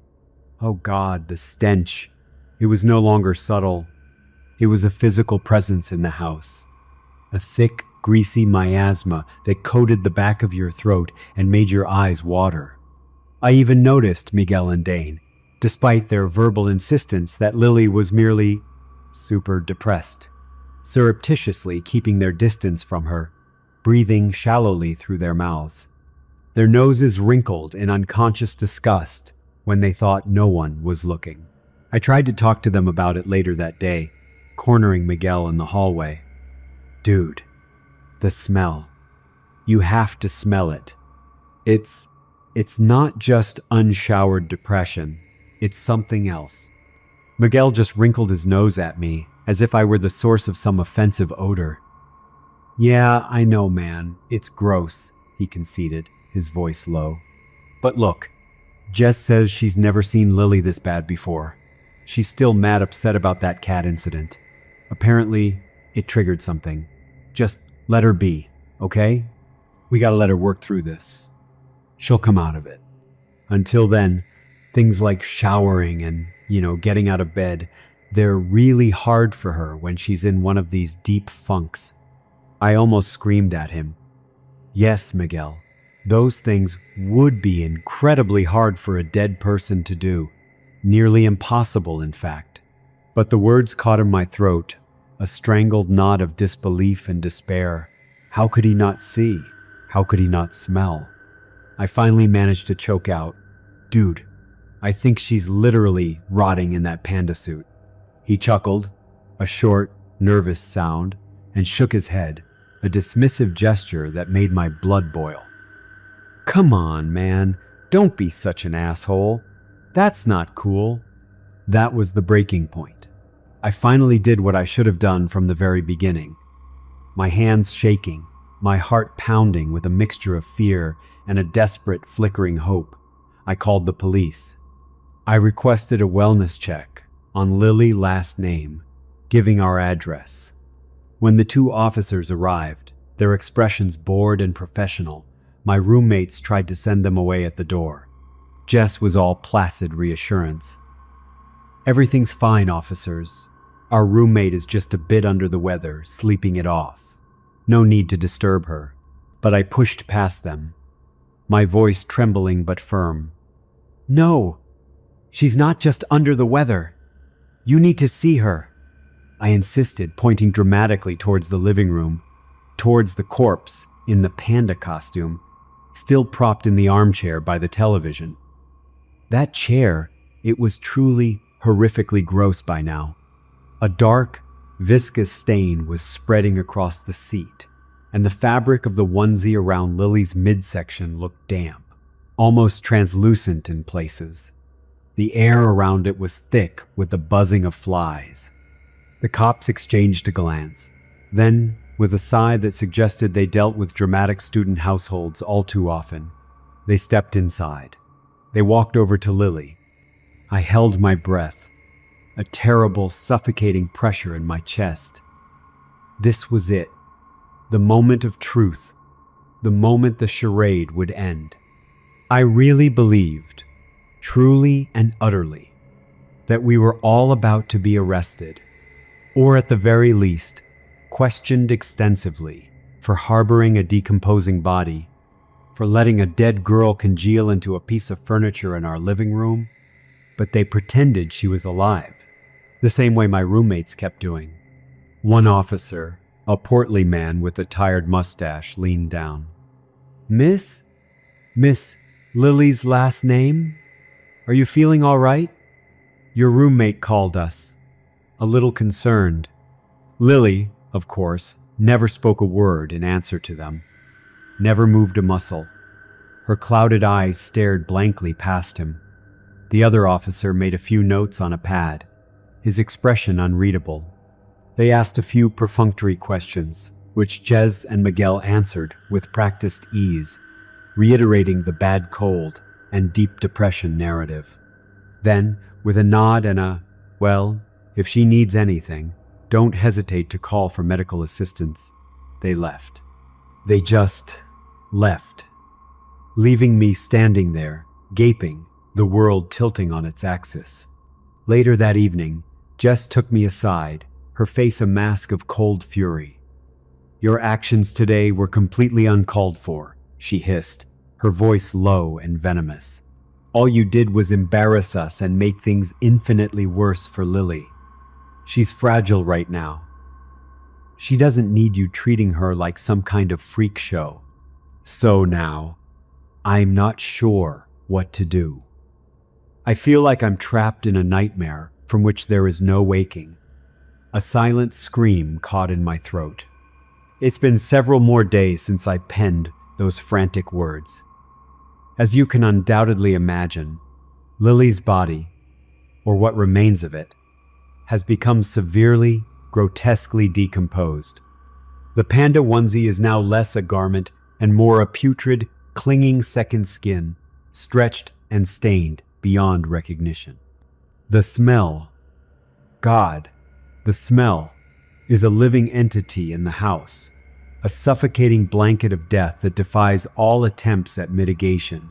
Oh God, the stench. It was no longer subtle. It was a physical presence in the house. A thick, greasy miasma that coated the back of your throat and made your eyes water. I even noticed Miguel and Dane, despite their verbal insistence that Lily was merely super depressed, surreptitiously keeping their distance from her, breathing shallowly through their mouths. Their noses wrinkled in unconscious disgust when they thought no one was looking. I tried to talk to them about it later that day, cornering Miguel in the hallway. Dude, the smell. You have to smell it. It's not just unshowered depression. It's something else. Miguel just wrinkled his nose at me, as if I were the source of some offensive odor. Yeah, I know, man. It's gross, he conceded, his voice low. But look, Jess says she's never seen Lily this bad before. She's still mad upset about that cat incident. Apparently, it triggered something. Just let her be, okay? We gotta let her work through this. she'll come out of it. Until then, things like showering and, getting out of bed, they're really hard for her when she's in one of these deep funks. I almost screamed at him. Yes, Miguel, those things would be incredibly hard for a dead person to do. Nearly impossible, in fact. But the words caught in my throat, a strangled knot of disbelief and despair. How could he not see? How could he not smell? I finally managed to choke out, "Dude, I think she's literally rotting in that panda suit." He chuckled, a short, nervous sound, and shook his head, a dismissive gesture that made my blood boil. "Come on, man, don't be such an asshole. That's not cool." That was the breaking point. I finally did what I should have done from the very beginning. My hands shaking, my heart pounding with a mixture of fear and a desperate, flickering hope, I called the police. I requested a wellness check on Lily last name, giving our address. When the two officers arrived, their expressions bored and professional, my roommates tried to send them away at the door. Jess was all placid reassurance. "Everything's fine, officers. Our roommate is just a bit under the weather, sleeping it off. No need to disturb her." But I pushed past them, my voice trembling but firm. "No, she's not just under the weather. You need to see her," I insisted, pointing dramatically towards the living room, towards the corpse in the panda costume, still propped in the armchair by the television. That chair, it was truly horrifically gross by now. A dark, viscous stain was spreading across the seat, and the fabric of the onesie around Lily's midsection looked damp, almost translucent in places. The air around it was thick with the buzzing of flies. The cops exchanged a glance. Then, with a sigh that suggested they dealt with dramatic student households all too often, they stepped inside. They walked over to Lily. I held my breath, a terrible, suffocating pressure in my chest. This was it. The moment of truth. The moment the charade would end. I really believed, truly and utterly, that we were all about to be arrested, or at the very least, questioned extensively for harboring a decomposing body, for letting a dead girl congeal into a piece of furniture in our living room. But they pretended she was alive, the same way my roommates kept doing. One officer, a portly man with a tired mustache, leaned down. Miss Lily's last name? Are you feeling all right? Your roommate called us, a little concerned." Lily, of course, never spoke a word in answer to them, never moved a muscle. Her clouded eyes stared blankly past him. The other officer made a few notes on a pad, his expression unreadable. They asked a few perfunctory questions, which Jez and Miguel answered with practiced ease, reiterating the bad cold and deep depression narrative. Then, with a nod and a, "Well, if she needs anything, don't hesitate to call for medical assistance," they left. They just left, leaving me standing there, gaping, the world tilting on its axis. Later that evening, Jess took me aside, her face a mask of cold fury. "Your actions today were completely uncalled for," she hissed, her voice low and venomous. "All you did was embarrass us and make things infinitely worse for Lily. She's fragile right now. She doesn't need you treating her like some kind of freak show. So now, I'm not sure what to do. I feel like I'm trapped in a nightmare from which there is no waking." A silent scream caught in my throat. It's been several more days since I penned those frantic words. As you can undoubtedly imagine, Lily's body, or what remains of it, has become severely, grotesquely decomposed. The panda onesie is now less a garment and more a putrid, clinging second skin, stretched and stained beyond recognition. The smell, God, the smell, is a living entity in the house, a suffocating blanket of death that defies all attempts at mitigation.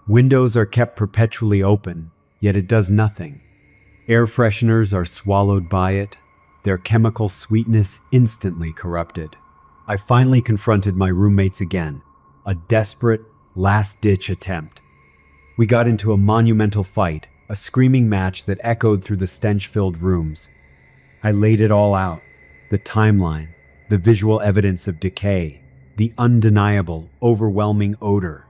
Windows are kept perpetually open, yet it does nothing. Air fresheners are swallowed by it, their chemical sweetness instantly corrupted. I finally confronted my roommates again, a desperate, last-ditch attempt. We got into a monumental fight, a screaming match that echoed through the stench-filled rooms. I laid it all out, the timeline, the visual evidence of decay, the undeniable, overwhelming odor.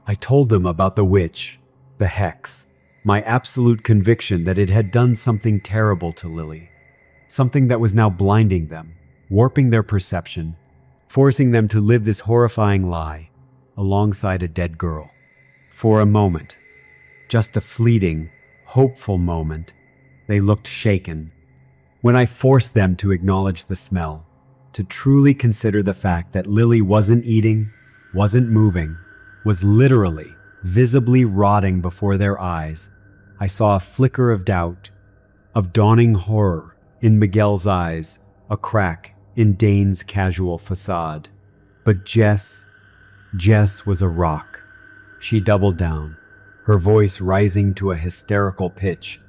I told them about the witch, the hex, my absolute conviction that it had done something terrible to Lily, something that was now blinding them, warping their perception, forcing them to live this horrifying lie alongside a dead girl. For a moment, just a fleeting, hopeful moment, they looked shaken. When I forced them to acknowledge the smell, to truly consider the fact that Lily wasn't eating, wasn't moving, was literally, visibly rotting before their eyes, I saw a flicker of doubt, of dawning horror in Miguel's eyes, a crack in Dane's casual facade. But Jess was a rock. She doubled down, her voice rising to a hysterical pitch,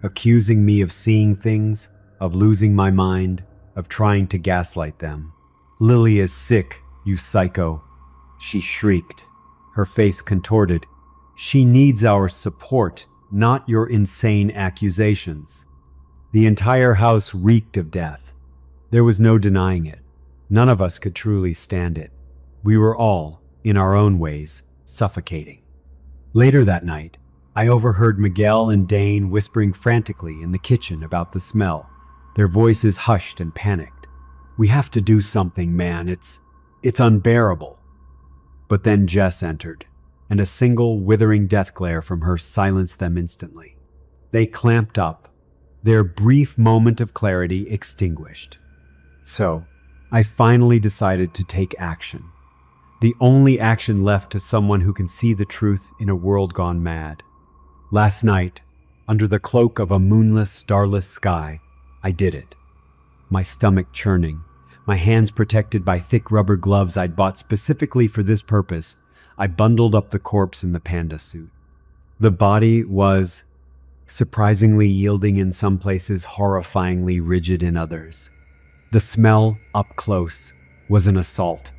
accusing me of seeing things, of losing my mind, of trying to gaslight them. "Lily is sick, you psycho," she shrieked, her face contorted. "She needs our support, not your insane accusations." The entire house reeked of death. There was no denying it. None of us could truly stand it. We were all, in our own ways, suffocating. Later that night, I overheard Miguel and Dane whispering frantically in the kitchen about the smell, their voices hushed and panicked. "We have to do something, man. It's unbearable." But then Jess entered, and a single withering death glare from her silenced them instantly. They clamped up, their brief moment of clarity extinguished. So, I finally decided to take action. The only action left to someone who can see the truth in a world gone mad. Last night, under the cloak of a moonless, starless sky, I did it. My stomach churning, my hands protected by thick rubber gloves I'd bought specifically for this purpose, I bundled up the corpse in the panda suit. The body was surprisingly yielding in some places, horrifyingly rigid in others. The smell, up close, was an assault,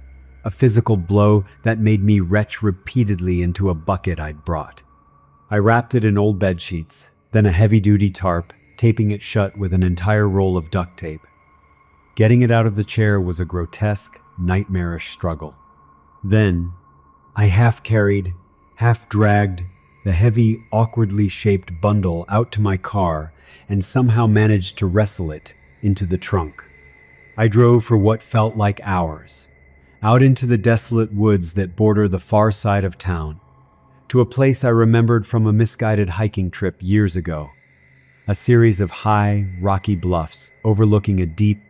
a physical blow that made me retch repeatedly into a bucket I'd brought. I wrapped it in old bed sheets, then a heavy-duty tarp, taping it shut with an entire roll of duct tape. Getting it out of the chair was a grotesque, nightmarish struggle. Then, I half-carried, half-dragged the heavy, awkwardly shaped bundle out to my car and somehow managed to wrestle it into the trunk. I drove for what felt like hours, out into the desolate woods that border the far side of town, to a place I remembered from a misguided hiking trip years ago. A series of high, rocky bluffs overlooking a deep,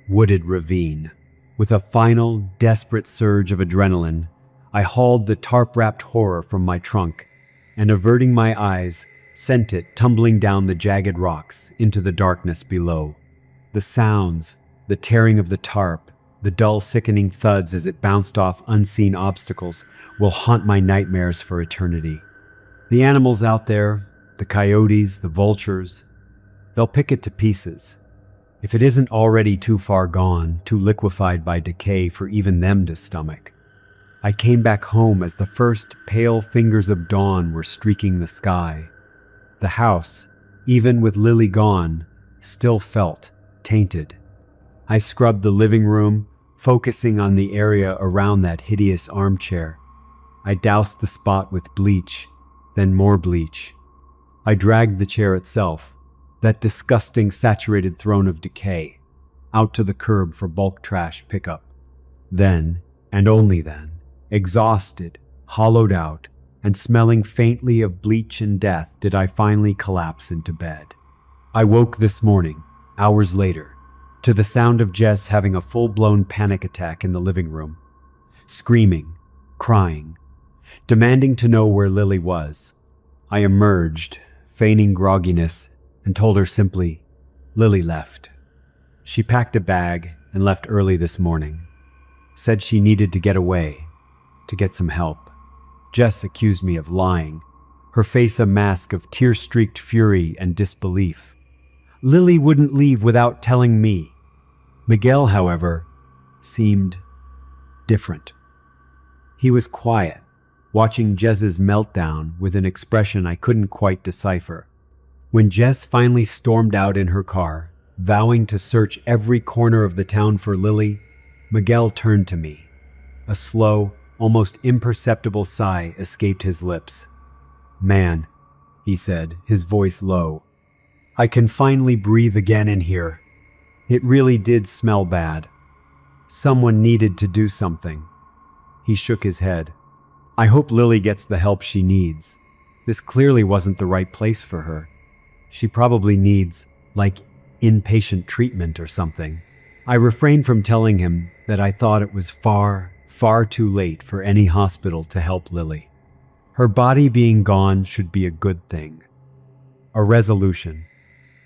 wooded ravine. With a final, desperate surge of adrenaline, I hauled the tarp-wrapped horror from my trunk and, averting my eyes, sent it tumbling down the jagged rocks into the darkness below. The sounds, the tearing of the tarp, the dull, sickening thuds as it bounced off unseen obstacles will haunt my nightmares for eternity. The animals out there, the coyotes, the vultures, they'll pick it to pieces. If it isn't already too far gone, too liquefied by decay for even them to stomach. I came back home as the first pale fingers of dawn were streaking the sky. The house, even with Lily gone, still felt tainted. I scrubbed the living room, focusing on the area around that hideous armchair. I doused the spot with bleach, then more bleach. I dragged the chair itself, that disgusting saturated throne of decay, out to the curb for bulk trash pickup. Then, and only then, exhausted, hollowed out, and smelling faintly of bleach and death, did I finally collapse into bed. I woke this morning, hours later, to the sound of Jess having a full-blown panic attack in the living room, screaming, crying, demanding to know where Lily was. I emerged, feigning grogginess, and told her simply, "Lily left." She packed a bag and left early this morning. said she needed to get away, to get some help. Jess accused me of lying, her face a mask of tear-streaked fury and disbelief. Lily wouldn't leave without telling me. Miguel, however, seemed different. He was quiet, watching Jess's meltdown with an expression I couldn't quite decipher. When Jess finally stormed out in her car, vowing to search every corner of the town for Lily, Miguel turned to me. A slow, almost imperceptible sigh escaped his lips. "Man," he said, his voice low, "I can finally breathe again in here. It really did smell bad. Someone needed to do something." He shook his head. "I hope Lily gets the help she needs. This clearly wasn't the right place for her. She probably needs, inpatient treatment or something." I refrained from telling him that I thought it was far, far too late for any hospital to help Lily. Her body being gone should be a good thing. A resolution.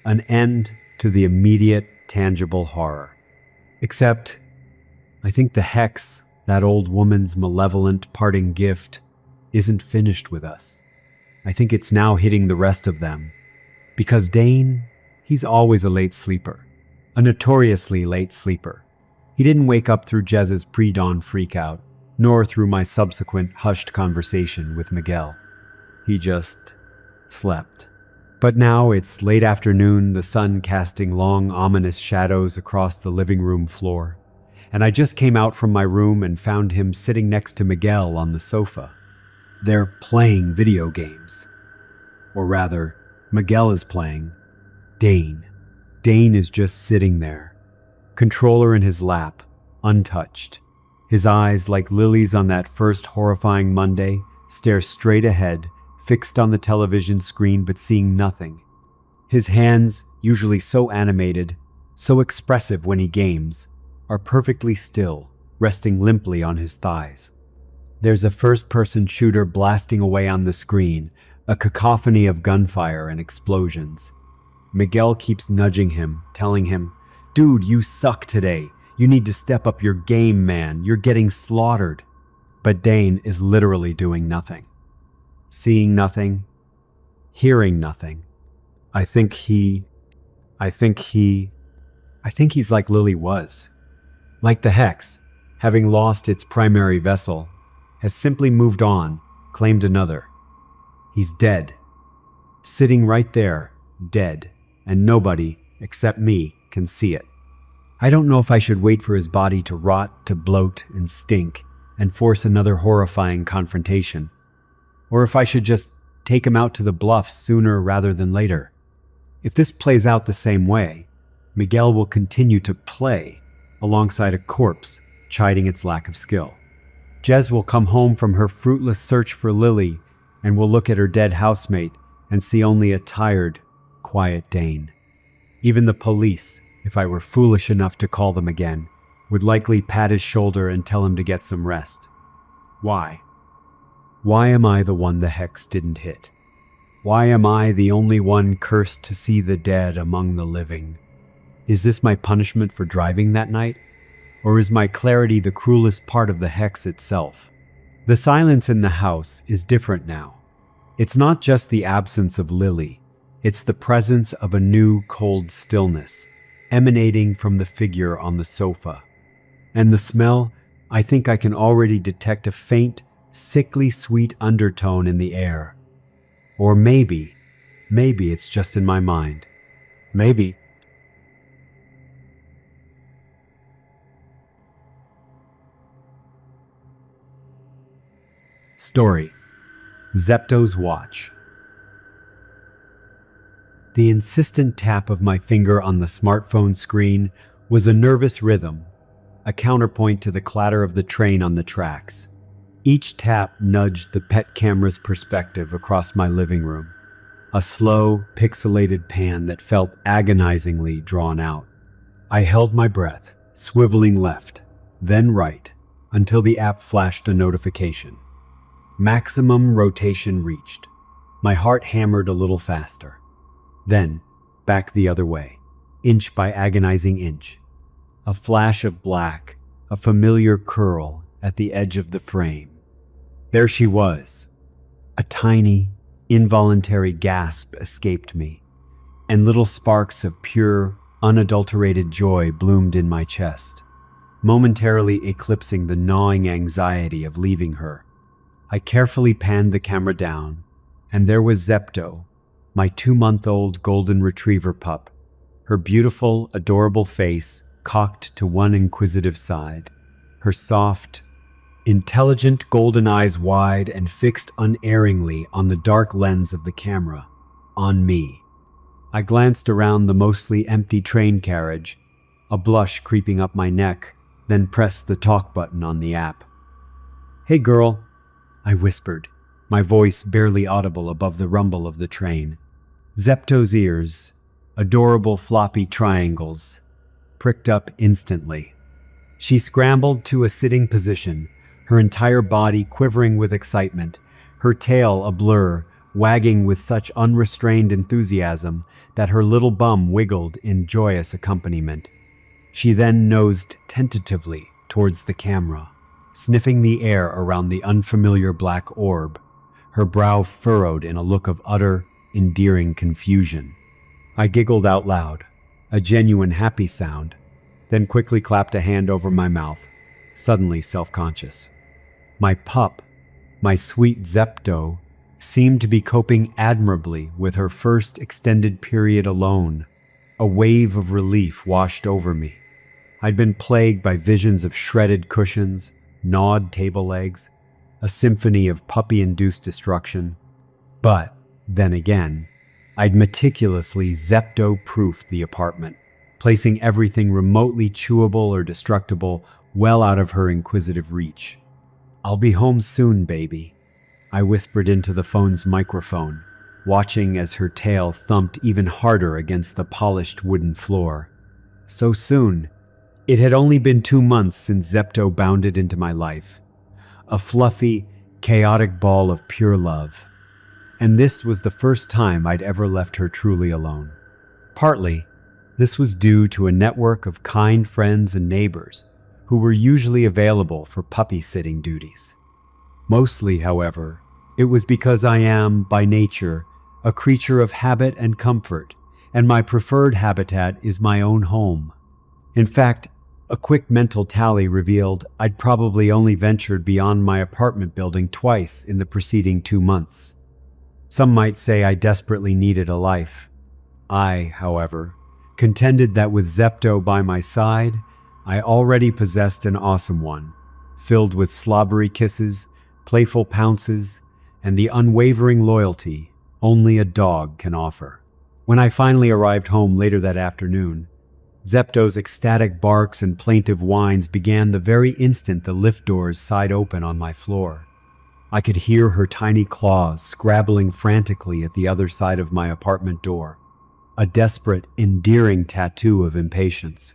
An end to the immediate, tangible horror. Except, I think the hex, that old woman's malevolent parting gift, isn't finished with us. I think it's now hitting the rest of them. Because Dane, he's always a late sleeper. A notoriously late sleeper. He didn't wake up through Jez's pre-dawn freakout, nor through my subsequent hushed conversation with Miguel. He just slept. But now it's late afternoon, the sun casting long, ominous shadows across the living room floor, and I just came out from my room and found him sitting next to Miguel on the sofa. They're playing video games. Or rather, Miguel is playing. Dane. Dane is just sitting there, controller in his lap, untouched. His eyes, like Lily's on that first horrifying Monday, stare straight ahead, fixed on the television screen but seeing nothing. His hands, usually so animated, so expressive when he games, are perfectly still, resting limply on his thighs. There's a first-person shooter blasting away on the screen, a cacophony of gunfire and explosions. Miguel keeps nudging him, telling him, "Dude, you suck today. You need to step up your game, man. You're getting slaughtered." But Dane is literally doing nothing. Seeing nothing. Hearing nothing. I think he's like Lily was. Like the Hex, having lost its primary vessel, has simply moved on, claimed another. He's dead. Sitting right there, dead. And nobody, except me, can see it. I don't know if I should wait for his body to rot, to bloat and stink, and force another horrifying confrontation, or if I should just take him out to the bluffs sooner rather than later. If this plays out the same way, Miguel will continue to play alongside a corpse, chiding its lack of skill. Jez will come home from her fruitless search for Lily and will look at her dead housemate and see only a tired, quiet Dane. Even the police, if I were foolish enough to call them again, would likely pat his shoulder and tell him to get some rest. Why? Why am I the one the Hex didn't hit? Why am I the only one cursed to see the dead among the living? Is this my punishment for driving that night? Or is my clarity the cruelest part of the Hex itself? The silence in the house is different now. It's not just the absence of Lily. It's the presence of a new, cold stillness, emanating from the figure on the sofa. And the smell, I think I can already detect a faint, sickly sweet undertone in the air. Or maybe it's just in my mind. Maybe. Story: Zepto's watch. The insistent tap of my finger on the smartphone screen was a nervous rhythm, a counterpoint to the clatter of the train on the tracks. Each tap nudged the pet camera's perspective across my living room, a slow, pixelated pan that felt agonizingly drawn out. I held my breath, swiveling left, then right, until the app flashed a notification. Maximum rotation reached. My heart hammered a little faster. Then, back the other way, inch by agonizing inch. A flash of black, a familiar curl at the edge of the frame. There she was. A tiny, involuntary gasp escaped me, and little sparks of pure, unadulterated joy bloomed in my chest, momentarily eclipsing the gnawing anxiety of leaving her. I carefully panned the camera down, and there was Zepto, my 2-month-old golden retriever pup, her beautiful, adorable face cocked to one inquisitive side, her soft, intelligent golden eyes wide and fixed unerringly on the dark lens of the camera, on me. I glanced around the mostly empty train carriage, a blush creeping up my neck, then pressed the talk button on the app. "Hey girl," I whispered, my voice barely audible above the rumble of the train. Zepto's ears, adorable floppy triangles, pricked up instantly. She scrambled to a sitting position, her entire body quivering with excitement, her tail a blur, wagging with such unrestrained enthusiasm that her little bum wiggled in joyous accompaniment. She then nosed tentatively towards the camera, sniffing the air around the unfamiliar black orb, her brow furrowed in a look of utter, endearing confusion. I giggled out loud, a genuine happy sound, then quickly clapped a hand over my mouth, suddenly self-conscious. My pup, my sweet Zepto, seemed to be coping admirably with her first extended period alone. A wave of relief washed over me. I'd been plagued by visions of shredded cushions, gnawed table legs, a symphony of puppy-induced destruction. But, then again, I'd meticulously Zepto-proofed the apartment, placing everything remotely chewable or destructible well out of her inquisitive reach. "I'll be home soon, baby," I whispered into the phone's microphone, watching as her tail thumped even harder against the polished wooden floor. So soon. It had only been 2 months since Zepto bounded into my life, a fluffy, chaotic ball of pure love. And this was the first time I'd ever left her truly alone. Partly, this was due to a network of kind friends and neighbors who were usually available for puppy-sitting duties. Mostly, however, it was because I am, by nature, a creature of habit and comfort, and my preferred habitat is my own home. In fact, a quick mental tally revealed I'd probably only ventured beyond my apartment building twice in the preceding 2 months. Some might say I desperately needed a life. I, however, contended that with Zepto by my side, I already possessed an awesome one, filled with slobbery kisses, playful pounces, and the unwavering loyalty only a dog can offer. When I finally arrived home later that afternoon, Zepto's ecstatic barks and plaintive whines began the very instant the lift doors sighed open on my floor. I could hear her tiny claws scrabbling frantically at the other side of my apartment door, a desperate, endearing tattoo of impatience.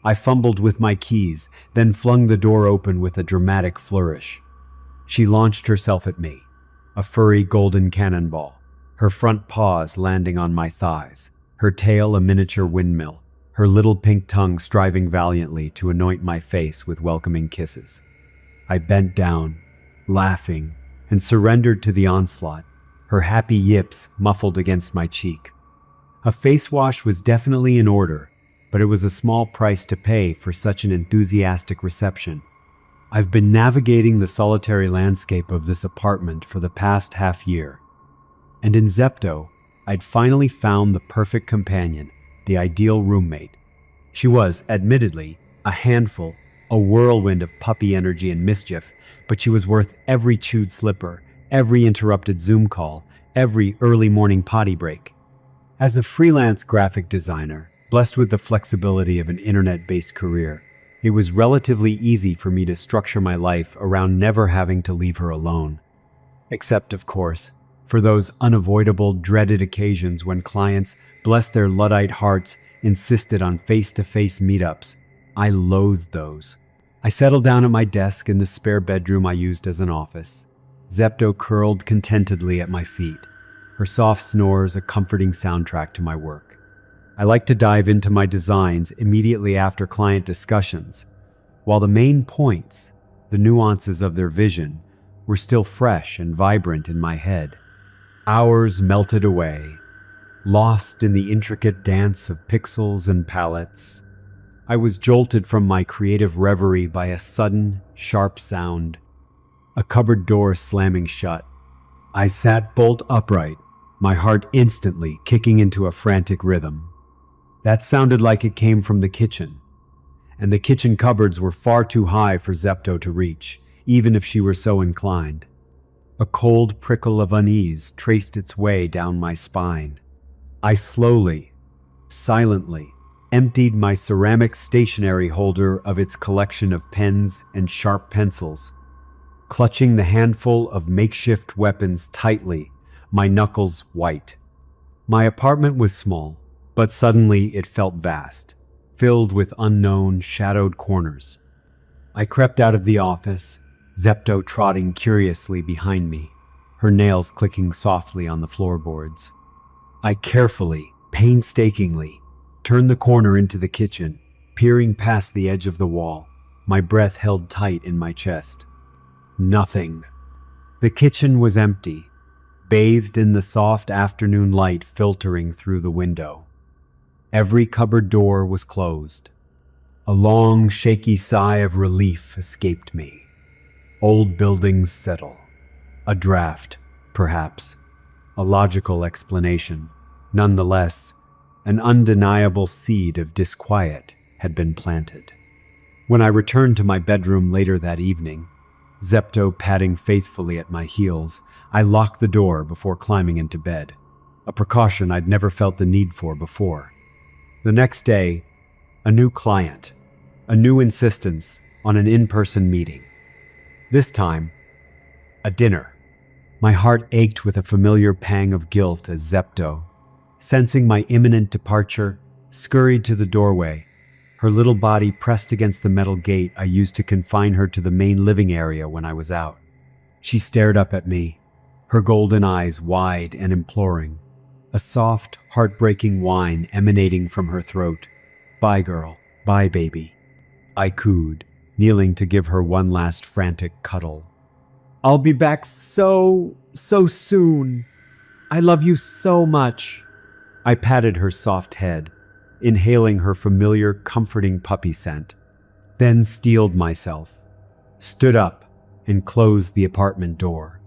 I fumbled with my keys, then flung the door open with a dramatic flourish. She launched herself at me, a furry golden cannonball, her front paws landing on my thighs, her tail a miniature windmill, her little pink tongue striving valiantly to anoint my face with welcoming kisses. I bent down, laughing, and surrendered to the onslaught, her happy yips muffled against my cheek. A face wash was definitely in order, but it was a small price to pay for such an enthusiastic reception. I've been navigating the solitary landscape of this apartment for the past half-year, and in Zepto, I'd finally found the perfect companion, the ideal roommate. She was, admittedly, a handful, a whirlwind of puppy energy and mischief, but she was worth every chewed slipper, every interrupted Zoom call, every early morning potty break. As a freelance graphic designer, blessed with the flexibility of an internet-based career, it was relatively easy for me to structure my life around never having to leave her alone. Except, of course, for those unavoidable, dreaded occasions when clients, bless their Luddite hearts, insisted on face-to-face meetups. I loathed those. I settled down at my desk in the spare bedroom I used as an office. Zepto curled contentedly at my feet, her soft snores a comforting soundtrack to my work. I like to dive into my designs immediately after client discussions, while the main points, the nuances of their vision, were still fresh and vibrant in my head. Hours melted away, lost in the intricate dance of pixels and palettes. I was jolted from my creative reverie by a sudden, sharp sound, a cupboard door slamming shut. I sat bolt upright, my heart instantly kicking into a frantic rhythm. That sounded like it came from the kitchen, and the kitchen cupboards were far too high for Zepto to reach, even if she were so inclined. A cold prickle of unease traced its way down my spine. I slowly, silently, emptied my ceramic stationery holder of its collection of pens and sharp pencils, clutching the handful of makeshift weapons tightly, my knuckles white. My apartment was small, but suddenly it felt vast, filled with unknown, shadowed corners. I crept out of the office, Zepto trotting curiously behind me, her nails clicking softly on the floorboards. I carefully, painstakingly, turned the corner into the kitchen, peering past the edge of the wall, my breath held tight in my chest. Nothing. The kitchen was empty, bathed in the soft afternoon light filtering through the window. Every cupboard door was closed. A long, shaky sigh of relief escaped me. Old buildings settle. A draft, perhaps. A logical explanation. Nonetheless, an undeniable seed of disquiet had been planted. When I returned to my bedroom later that evening, Zepto padding faithfully at my heels, I locked the door before climbing into bed, a precaution I'd never felt the need for before. The next day, a new client, a new insistence on an in-person meeting. This time, a dinner. My heart ached with a familiar pang of guilt as Zepto, sensing my imminent departure, scurried to the doorway, her little body pressed against the metal gate I used to confine her to the main living area when I was out. She stared up at me, her golden eyes wide and imploring, a soft, heartbreaking whine emanating from her throat. "Bye, girl. Bye, baby," I cooed, kneeling to give her one last frantic cuddle. "I'll be back so soon. I love you so much." I patted her soft head, inhaling her familiar, comforting puppy scent, then steeled myself, stood up, and closed the apartment door.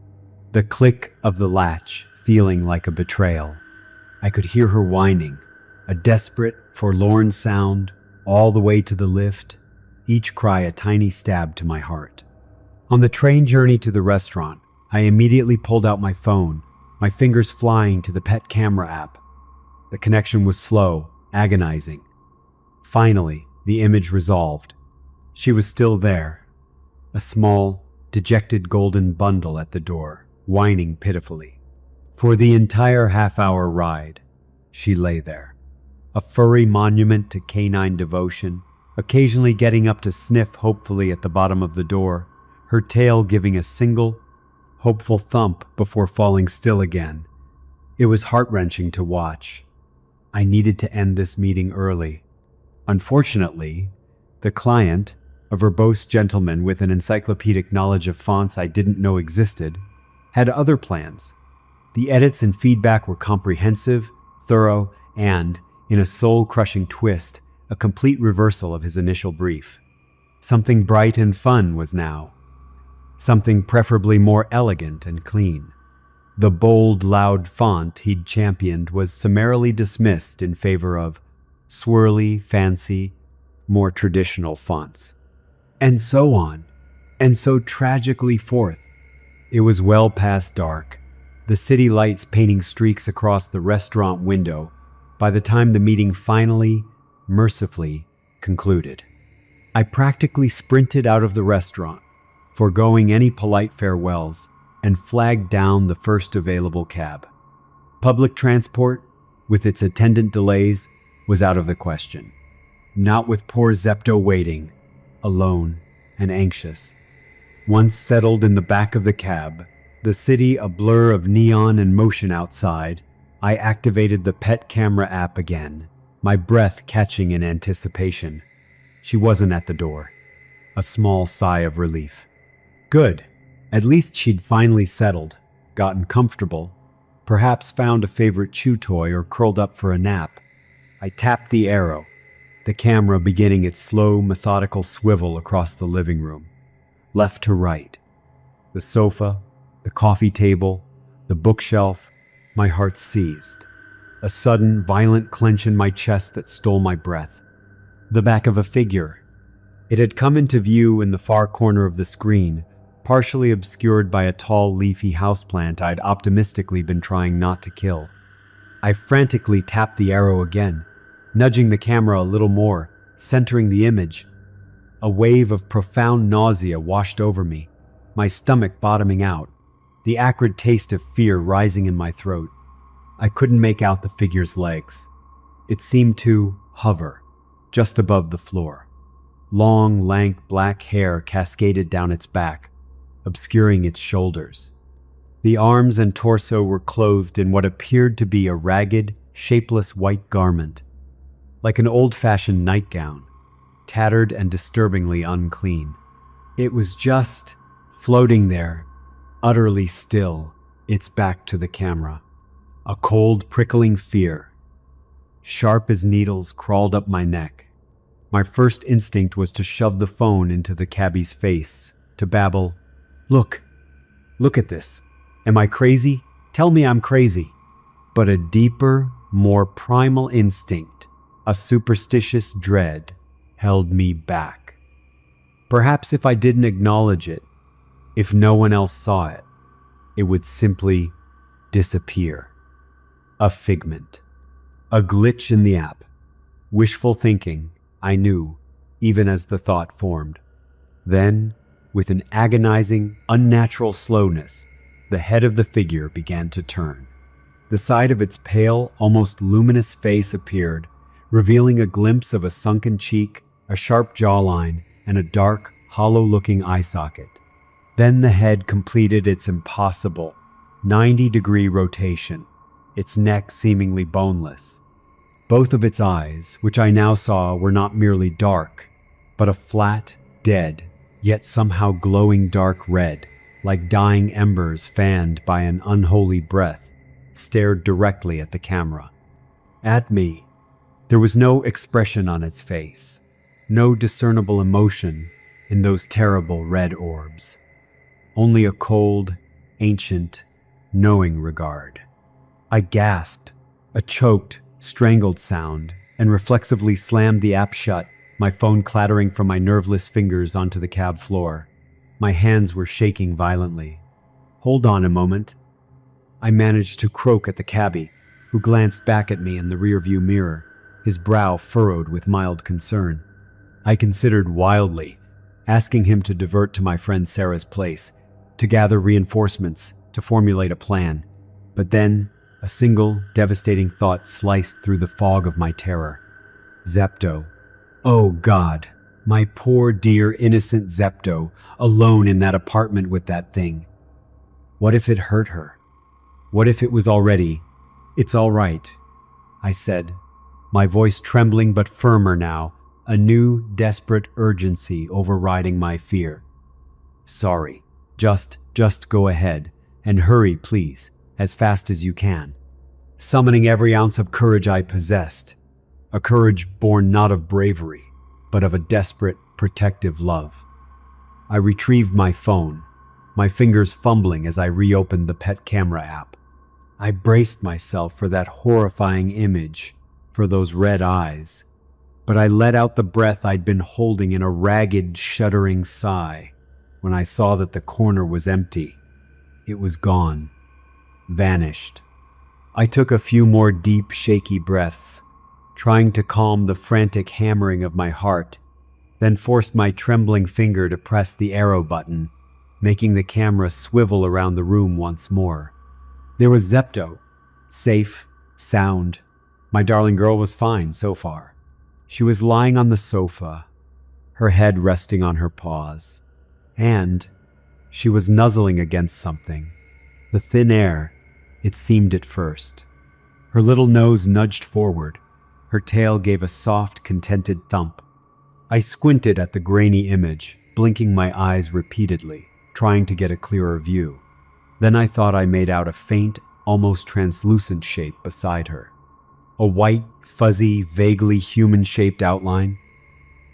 The click of the latch feeling like a betrayal. I could hear her whining, a desperate, forlorn sound, all the way to the lift, each cry a tiny stab to my heart. On the train journey to the restaurant, I immediately pulled out my phone, my fingers flying to the pet camera app. The connection was slow, agonizing. Finally, the image resolved. She was still there, a small, dejected golden bundle at the door, whining pitifully. For the entire half-hour ride, she lay there, a furry monument to canine devotion, occasionally getting up to sniff hopefully at the bottom of the door, her tail giving a single, hopeful thump before falling still again. It was heart-wrenching to watch. I needed to end this meeting early. Unfortunately, the client, a verbose gentleman with an encyclopedic knowledge of fonts I didn't know existed, had other plans. The edits and feedback were comprehensive, thorough, and, in a soul-crushing twist, a complete reversal of his initial brief. Something bright and fun was now. Something preferably more elegant and clean. The bold, loud font he'd championed was summarily dismissed in favor of swirly, fancy, more traditional fonts. And so on, and so tragically forth. It was well past dark, the city lights painting streaks across the restaurant window, by the time the meeting finally, mercifully, concluded. I practically sprinted out of the restaurant, foregoing any polite farewells, and flagged down the first available cab. Public transport, with its attendant delays, was out of the question. Not with poor Zepto waiting, alone and anxious. Once settled in the back of the cab, the city a blur of neon and motion outside, I activated the pet camera app again, my breath catching in anticipation. She wasn't at the door. a small sigh of relief. Good. At least she'd finally settled, gotten comfortable, perhaps found a favorite chew toy or curled up for a nap. I tapped the arrow, the camera beginning its slow, methodical swivel across the living room, left to right. The sofa, the coffee table, the bookshelf, my heart seized. A sudden, violent clench in my chest that stole my breath. The back of a figure. It had come into view in the far corner of the screen, partially obscured by a tall, leafy houseplant I'd optimistically been trying not to kill. I frantically tapped the arrow again, nudging the camera a little more, centering the image. A wave of profound nausea washed over me, my stomach bottoming out, the acrid taste of fear rising in my throat. I couldn't make out the figure's legs. It seemed to hover, just above the floor. Long, lank black hair cascaded down its back, obscuring its shoulders. The arms and torso were clothed in what appeared to be a ragged, shapeless white garment, like an old-fashioned nightgown, tattered and disturbingly unclean. It was just floating there, utterly still, its back to the camera. A cold, prickling fear, sharp as needles, crawled up my neck. My first instinct was to shove the phone into the cabbie's face, to babble, Look at this. Am I crazy? Tell me I'm crazy." But a deeper, more primal instinct, a superstitious dread, held me back. Perhaps if I didn't acknowledge it, if no one else saw it, it would simply disappear. A figment. A glitch in the app. Wishful thinking, I knew, even as the thought formed. Then, with an agonizing, unnatural slowness, the head of the figure began to turn. The side of its pale, almost luminous face appeared, revealing a glimpse of a sunken cheek, a sharp jawline, and a dark, hollow-looking eye socket. Then the head completed its impossible 90-degree rotation, its neck seemingly boneless. Both of its eyes, which I now saw were not merely dark, but a flat, dead, yet somehow glowing dark red, like dying embers fanned by an unholy breath, stared directly at the camera. At me. There was no expression on its face, no discernible emotion in those terrible red orbs. Only a cold, ancient, knowing regard. I gasped, a choked, strangled sound, and reflexively slammed the app shut, my phone clattering from my nerveless fingers onto the cab floor. My hands were shaking violently. "Hold on a moment." I managed to croak at the cabbie, who glanced back at me in the rearview mirror, his brow furrowed with mild concern. I considered wildly, asking him to divert to my friend Sarah's place, to gather reinforcements, to formulate a plan. But then, a single, devastating thought sliced through the fog of my terror. Zepto. Oh God, my poor, dear, innocent Zepto, alone in that apartment with that thing. What if it hurt her? What if it was already... "It's all right," I said, my voice trembling but firmer now, a new, desperate urgency overriding my fear. "Sorry. Just go ahead, and hurry, please, as fast as you can." Summoning every ounce of courage I possessed, a courage born not of bravery, but of a desperate, protective love. I retrieved my phone, my fingers fumbling as I reopened the pet camera app. I braced myself for that horrifying image, for those red eyes, but I let out the breath I'd been holding in a ragged, shuddering sigh when I saw that the corner was empty. It was gone, vanished. I took a few more deep, shaky breaths, trying to calm the frantic hammering of my heart, then forced my trembling finger to press the arrow button, making the camera swivel around the room once more. There was Zepto, safe, sound. My darling girl was fine so far. She was lying on the sofa, her head resting on her paws, and she was nuzzling against something, the thin air, it seemed at first. Her little nose nudged forward, her tail gave a soft, contented thump. I squinted at the grainy image, blinking my eyes repeatedly, trying to get a clearer view. Then I thought I made out a faint, almost translucent shape beside her. A white, fuzzy, vaguely human-shaped outline.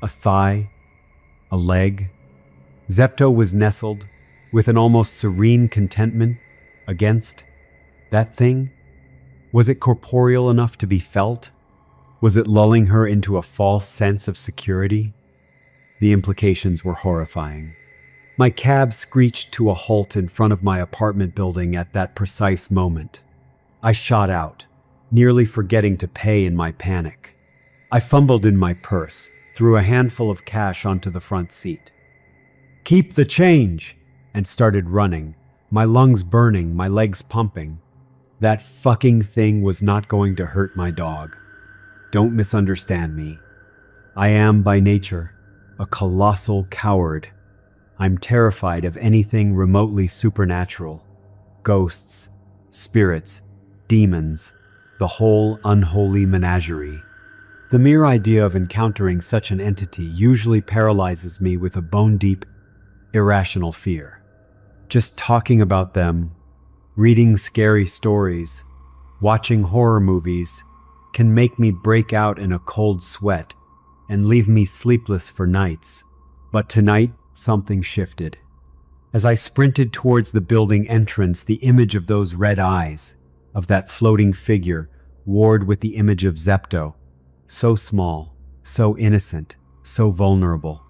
A thigh. A leg. Zepto was nestled, with an almost serene contentment, against that thing. Was it corporeal enough to be felt? Was it lulling her into a false sense of security? The implications were horrifying. My cab screeched to a halt in front of my apartment building at that precise moment. I shot out, nearly forgetting to pay in my panic. I fumbled in my purse, threw a handful of cash onto the front seat. "Keep the change!" and started running, my lungs burning, my legs pumping. That fucking thing was not going to hurt my dog. Don't misunderstand me. I am, by nature, a colossal coward. I'm terrified of anything remotely supernatural. Ghosts, spirits, demons, the whole unholy menagerie. The mere idea of encountering such an entity usually paralyzes me with a bone-deep, irrational fear. Just talking about them, reading scary stories, watching horror movies can make me break out in a cold sweat and leave me sleepless for nights. But tonight, something shifted. As I sprinted towards the building entrance, the image of those red eyes, of that floating figure, warred with the image of Zepto, so small, so innocent, so vulnerable.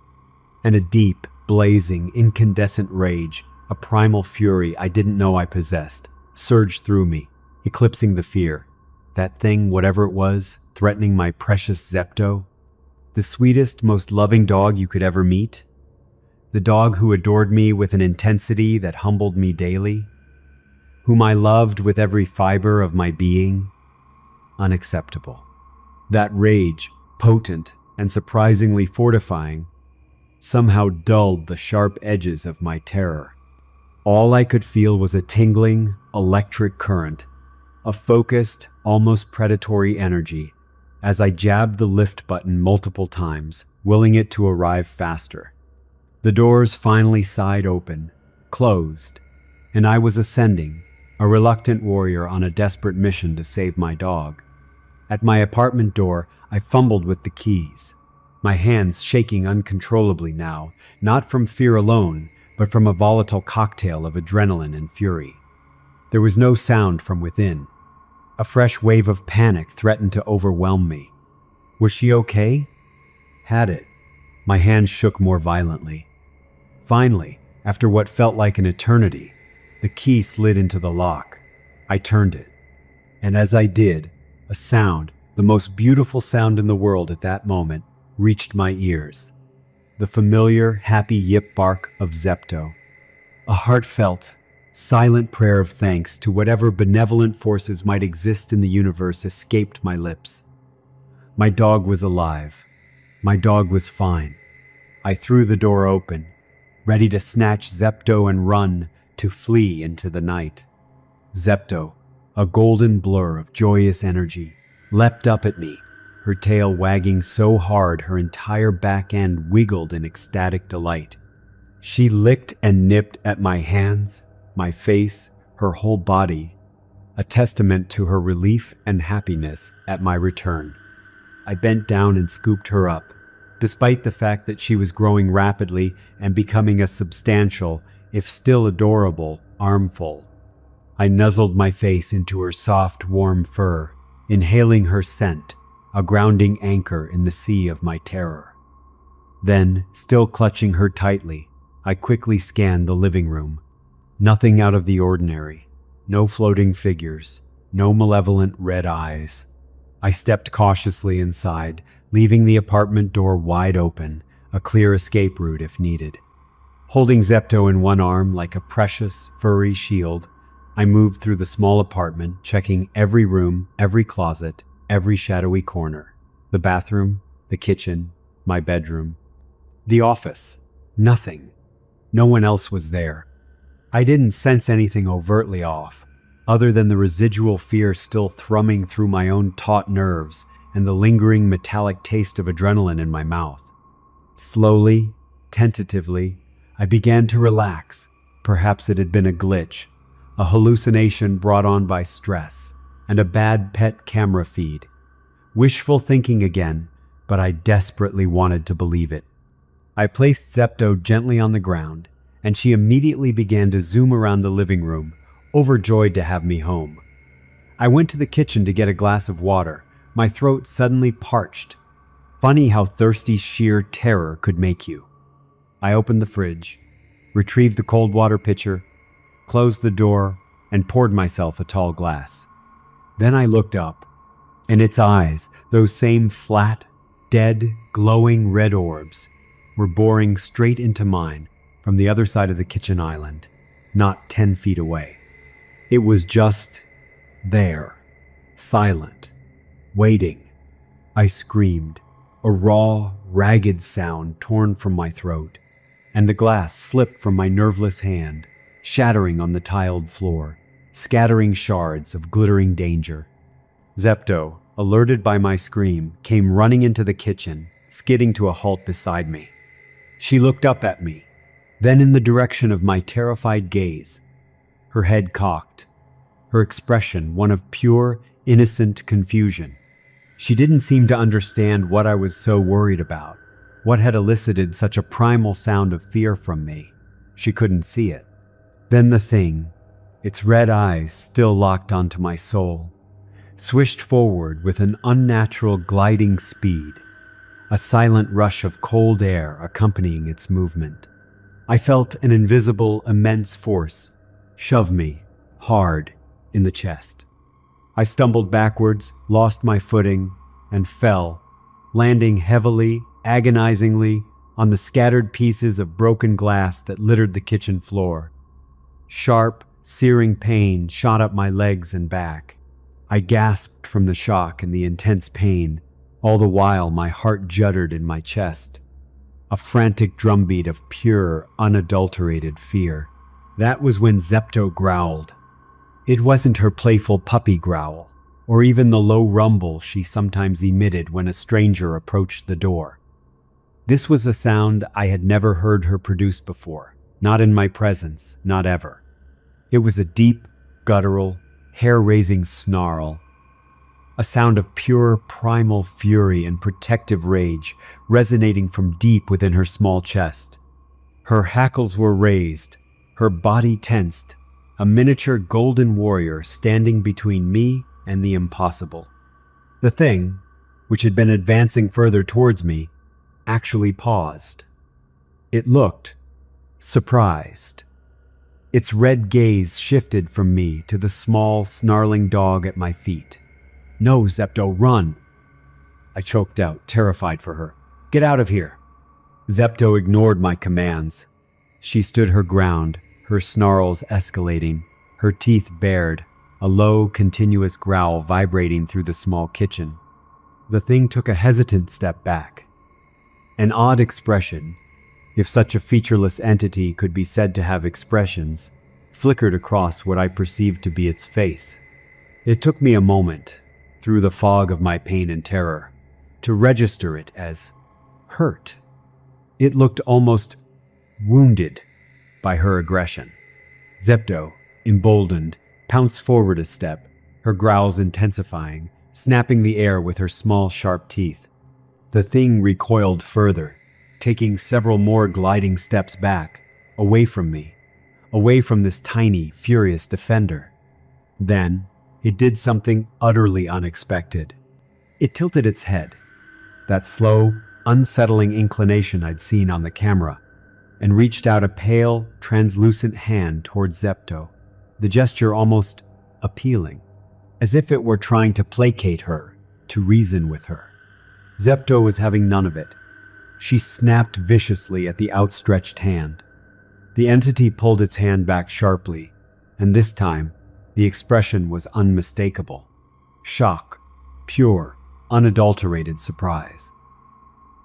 And a deep, blazing, incandescent rage, a primal fury I didn't know I possessed, surged through me, eclipsing the fear. That thing, whatever it was, threatening my precious Zepto. The sweetest, most loving dog you could ever meet. The dog who adored me with an intensity that humbled me daily. Whom I loved with every fiber of my being. Unacceptable. That rage, potent and surprisingly fortifying, somehow dulled the sharp edges of my terror. All I could feel was a tingling, electric current, a focused, almost predatory energy, as I jabbed the lift button multiple times, willing it to arrive faster. The doors finally sighed open, closed, and I was ascending, a reluctant warrior on a desperate mission to save my dog. At my apartment door, I fumbled with the keys, my hands shaking uncontrollably now, not from fear alone, but from a volatile cocktail of adrenaline and fury. There was no sound from within. A fresh wave of panic threatened to overwhelm me. Was she okay? Had it. My hands shook more violently. Finally, after what felt like an eternity, the key slid into the lock. I turned it. And as I did, a sound, the most beautiful sound in the world at that moment, reached my ears. The familiar, happy yip bark of Zepto. A heartfelt, silent prayer of thanks to whatever benevolent forces might exist in the universe escaped my lips. My dog was alive. My dog was fine. I threw the door open, ready to snatch Zepto and run, to flee into the night. Zepto, a golden blur of joyous energy, leapt up at me, her tail wagging so hard her entire back end wiggled in ecstatic delight. She licked and nipped at my hands, my face, her whole body, a testament to her relief and happiness at my return. I bent down and scooped her up, despite the fact that she was growing rapidly and becoming a substantial, if still adorable, armful. I nuzzled my face into her soft, warm fur, inhaling her scent, a grounding anchor in the sea of my terror. Then, still clutching her tightly, I quickly scanned the living room. Nothing out of the ordinary. No floating figures. No malevolent red eyes. I stepped cautiously inside, leaving the apartment door wide open, a clear escape route if needed. Holding Zepto in one arm like a precious, furry shield, I moved through the small apartment, checking every room, every closet, every shadowy corner. The bathroom, the kitchen, my bedroom. The office. Nothing. No one else was there. I didn't sense anything overtly off, other than the residual fear still thrumming through my own taut nerves and the lingering metallic taste of adrenaline in my mouth. Slowly, Tentatively, I began to relax. Perhaps it had been a glitch, a hallucination brought on by stress, and a bad pet camera feed. Wishful thinking again, but I desperately wanted to believe it. I placed Zepto gently on the ground, and she immediately began to zoom around the living room, overjoyed to have me home. I went to the kitchen to get a glass of water, my throat suddenly parched. Funny how thirsty sheer terror could make you. I opened the fridge, retrieved the cold water pitcher, closed the door, and poured myself a tall glass. Then I looked up, and its eyes, those same flat, dead, glowing red orbs, were boring straight into mine from the other side of the kitchen island, not 10 feet away. It was just there, silent, waiting. I screamed, a raw, ragged sound torn from my throat, and the glass slipped from my nerveless hand, shattering on the tiled floor, scattering shards of glittering danger. Zepto, alerted by my scream, came running into the kitchen, skidding to a halt beside me. She looked up at me, then in the direction of my terrified gaze, her head cocked, her expression one of pure, innocent confusion. She didn't seem to understand what I was so worried about, what had elicited such a primal sound of fear from me. She couldn't see it. Then the thing, its red eyes still locked onto my soul, swished forward with an unnatural gliding speed, a silent rush of cold air accompanying its movement. I felt an invisible, immense force shove me, hard, in the chest. I stumbled backwards, lost my footing, and fell, landing heavily, agonizingly, on the scattered pieces of broken glass that littered the kitchen floor. Sharp, searing pain shot up my legs and back. I gasped from the shock and the intense pain, all the while my heart juddered in my chest. A frantic drumbeat of pure, unadulterated fear. That was when Zepto growled. It wasn't her playful puppy growl, or even the low rumble she sometimes emitted when a stranger approached the door. This was a sound I had never heard her produce before, not in my presence, not ever. It was a deep, guttural, hair-raising snarl, a sound of pure primal fury and protective rage resonating from deep within her small chest. Her hackles were raised, her body tensed, a miniature golden warrior standing between me and the impossible. The thing, which had been advancing further towards me, actually paused. It looked surprised. Its red gaze shifted from me to the small, snarling dog at my feet. "No, Zepto, run!" I choked out, terrified for her. "Get out of here!" Zepto ignored my commands. She stood her ground, her snarls escalating, her teeth bared, a low, continuous growl vibrating through the small kitchen. The thing took a hesitant step back. An odd expression, if such a featureless entity could be said to have expressions, flickered across what I perceived to be its face. It took me a moment, through the fog of my pain and terror, to register it as hurt. It looked almost wounded by her aggression. Zepto, emboldened, pounced forward a step, her growls intensifying, snapping the air with her small, sharp teeth. The thing recoiled further, taking several more gliding steps back, away from me, away from this tiny, furious defender. Then, it did something utterly unexpected. It tilted its head, that slow, unsettling inclination I'd seen on the camera, and reached out a pale, translucent hand towards Zepto, the gesture almost appealing, as if it were trying to placate her, to reason with her. Zepto was having none of it. She snapped viciously at the outstretched hand. The entity pulled its hand back sharply, and this time, the expression was unmistakable. Shock, pure, unadulterated surprise.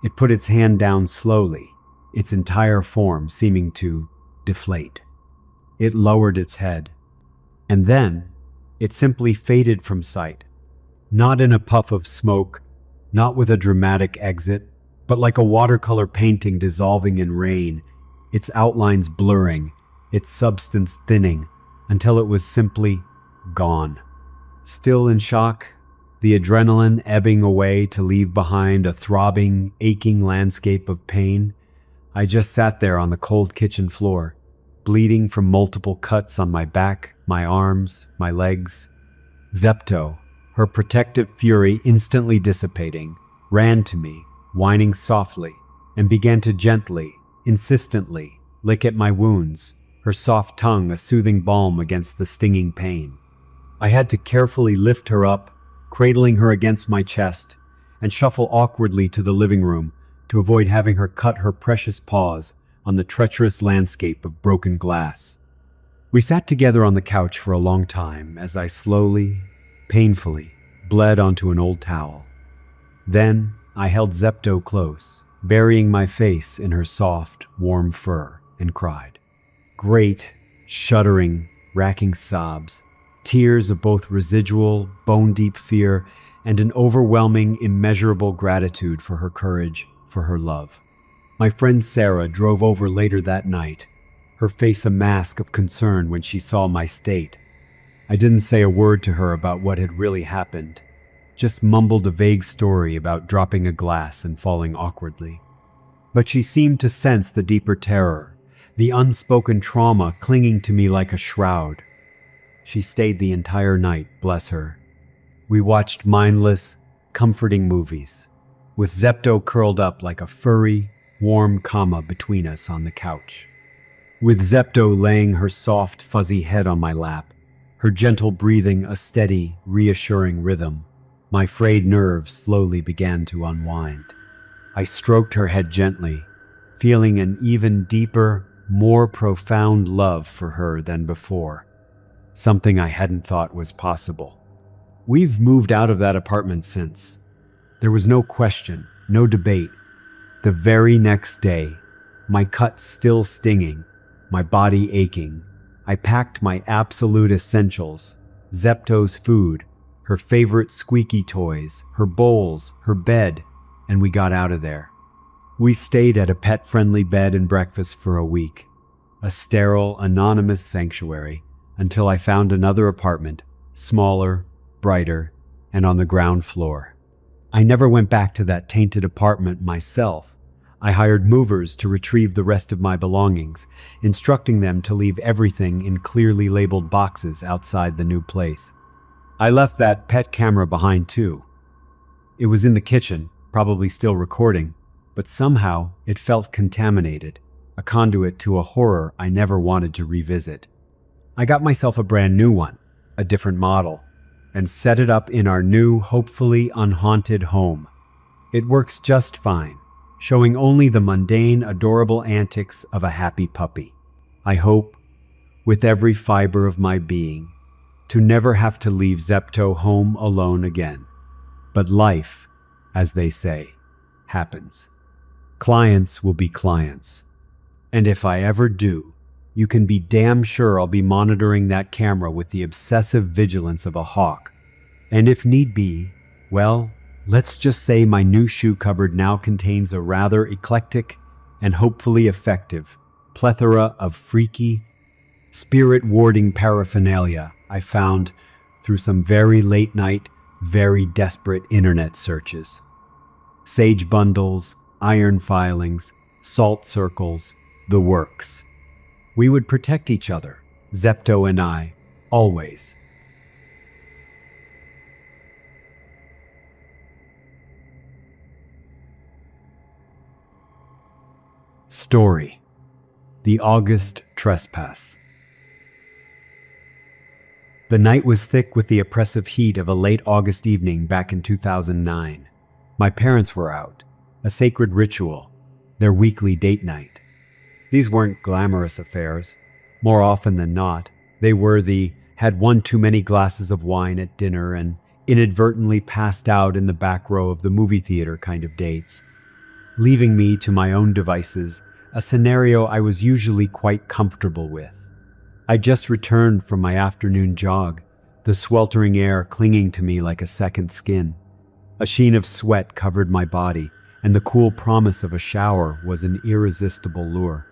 It put its hand down slowly, its entire form seeming to deflate. It lowered its head, and then it simply faded from sight. Not in a puff of smoke, not with a dramatic exit, but like a watercolor painting dissolving in rain, its outlines blurring, its substance thinning, until it was simply gone. Still in shock, the adrenaline ebbing away to leave behind a throbbing, aching landscape of pain, I just sat there on the cold kitchen floor, bleeding from multiple cuts on my back, my arms, my legs. Zepto, her protective fury instantly dissipating, ran to me, whining softly, and began to gently, insistently, lick at my wounds, her soft tongue a soothing balm against the stinging pain. I had to carefully lift her up, cradling her against my chest, and shuffle awkwardly to the living room to avoid having her cut her precious paws on the treacherous landscape of broken glass. We sat together on the couch for a long time as I slowly, painfully, bled onto an old towel. Then I held Zepto close, burying my face in her soft, warm fur, and cried. Great, shuddering, racking sobs, tears of both residual, bone-deep fear and an overwhelming, immeasurable gratitude for her courage, for her love. My friend Sarah drove over later that night, her face a mask of concern when she saw my state. I didn't say a word to her about what had really happened, just mumbled a vague story about dropping a glass and falling awkwardly. But she seemed to sense the deeper terror, the unspoken trauma clinging to me like a shroud. She stayed the entire night, bless her. We watched mindless, comforting movies, with Zepto curled up like a furry, warm comma between us on the couch. With Zepto laying her soft, fuzzy head on my lap, her gentle breathing a steady, reassuring rhythm, my frayed nerves slowly began to unwind. I stroked her head gently, feeling an even deeper, more profound love for her than before, something I hadn't thought was possible. We've moved out of that apartment since. There was no question, no debate. The very next day, my cut still stinging, my body aching, I packed my absolute essentials, Zepto's food, her favorite squeaky toys, her bowls, her bed, and we got out of there. We stayed at a pet-friendly bed and breakfast for a week, a sterile, anonymous sanctuary, until I found another apartment, smaller, brighter, and on the ground floor. I never went back to that tainted apartment myself. I hired movers to retrieve the rest of my belongings, instructing them to leave everything in clearly labeled boxes outside the new place. I left that pet camera behind too. It was in the kitchen, probably still recording, but somehow it felt contaminated, a conduit to a horror I never wanted to revisit. I got myself a brand new one, a different model, and set it up in our new, hopefully unhaunted home. It works just fine, showing only the mundane, adorable antics of a happy puppy. I hope, with every fiber of my being, to never have to leave Zepto home alone again. But life, as they say, happens. Clients will be clients. And if I ever do, you can be damn sure I'll be monitoring that camera with the obsessive vigilance of a hawk. And if need be, well, let's just say my new shoe cupboard now contains a rather eclectic and hopefully effective plethora of freaky, spirit-warding paraphernalia I found through some very late-night, very desperate internet searches. Sage bundles, iron filings, salt circles, the works. We would protect each other, Zepto and I, always. Story: The August Trespass. The night was thick with the oppressive heat of a late August evening back in 2009. My parents were out, a sacred ritual, their weekly date night. These weren't glamorous affairs. More often than not, they were the had one too many glasses of wine at dinner and inadvertently passed out in the back row of the movie theater kind of dates, leaving me to my own devices, a scenario I was usually quite comfortable with. I just returned from my afternoon jog, the sweltering air clinging to me like a second skin. A sheen of sweat covered my body, and the cool promise of a shower was an irresistible lure.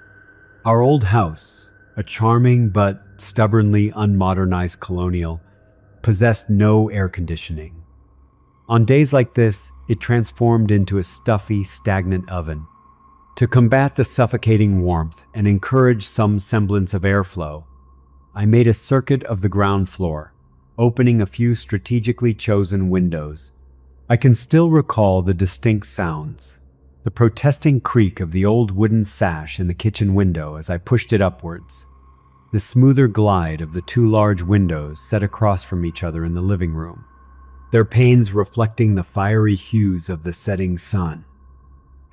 Our old house, a charming but stubbornly unmodernized colonial, possessed no air conditioning. On days like this, it transformed into a stuffy, stagnant oven. To combat the suffocating warmth and encourage some semblance of airflow, I made a circuit of the ground floor, opening a few strategically chosen windows. I can still recall the distinct sounds, the protesting creak of the old wooden sash in the kitchen window as I pushed it upwards, the smoother glide of the two large windows set across from each other in the living room, their panes reflecting the fiery hues of the setting sun.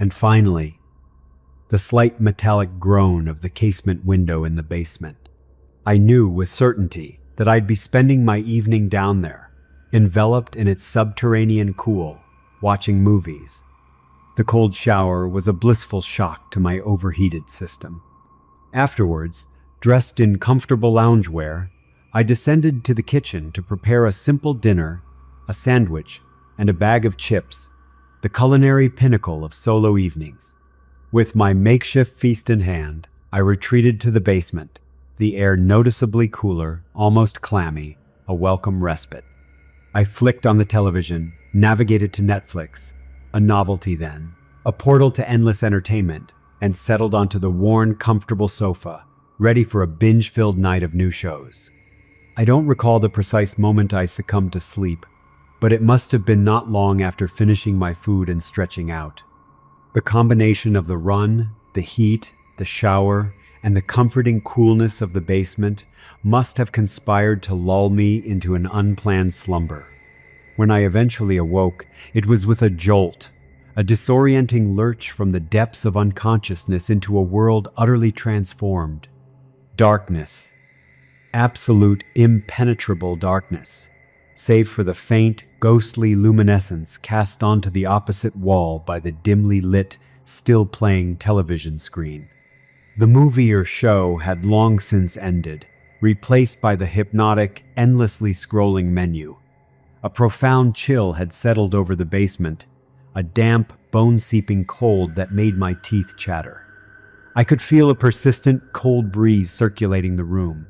And finally, the slight metallic groan of the casement window in the basement. I knew with certainty that I'd be spending my evening down there, enveloped in its subterranean cool, watching movies. The cold shower was a blissful shock to my overheated system. Afterwards, dressed in comfortable loungewear, I descended to the kitchen to prepare a simple dinner, a sandwich, and a bag of chips, the culinary pinnacle of solo evenings. With my makeshift feast in hand, I retreated to the basement, the air noticeably cooler, almost clammy, a welcome respite. I flicked on the television, navigated to Netflix, a novelty then, a portal to endless entertainment, and settled onto the worn, comfortable sofa, ready for a binge-filled night of new shows. I don't recall the precise moment I succumbed to sleep, but it must have been not long after finishing my food and stretching out. The combination of the run, the heat, the shower, and the comforting coolness of the basement must have conspired to lull me into an unplanned slumber. When I eventually awoke, it was with a jolt, a disorienting lurch from the depths of unconsciousness into a world utterly transformed. Darkness. Absolute, impenetrable darkness, save for the faint, ghostly luminescence cast onto the opposite wall by the dimly lit, still-playing television screen. The movie or show had long since ended, replaced by the hypnotic, endlessly scrolling menu. A profound chill had settled over the basement, a damp, bone-seeping cold that made my teeth chatter. I could feel a persistent, cold breeze circulating the room,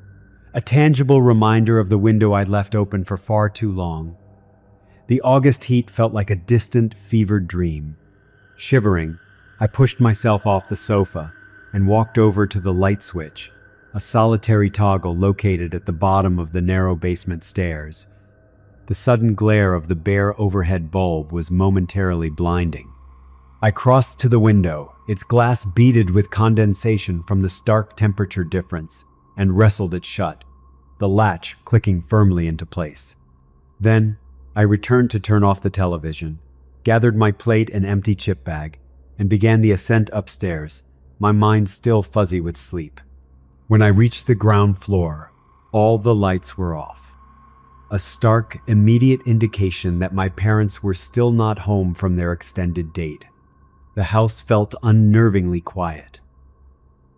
a tangible reminder of the window I'd left open for far too long. The August heat felt like a distant, fevered dream. Shivering, I pushed myself off the sofa and walked over to the light switch, a solitary toggle located at the bottom of the narrow basement stairs. The sudden glare of the bare overhead bulb was momentarily blinding. I crossed to the window, its glass beaded with condensation from the stark temperature difference, and wrestled it shut, the latch clicking firmly into place. Then, I returned to turn off the television, gathered my plate and empty chip bag, and began the ascent upstairs, my mind still fuzzy with sleep. When I reached the ground floor, all the lights were off. A stark, immediate indication that my parents were still not home from their extended date. The house felt unnervingly quiet,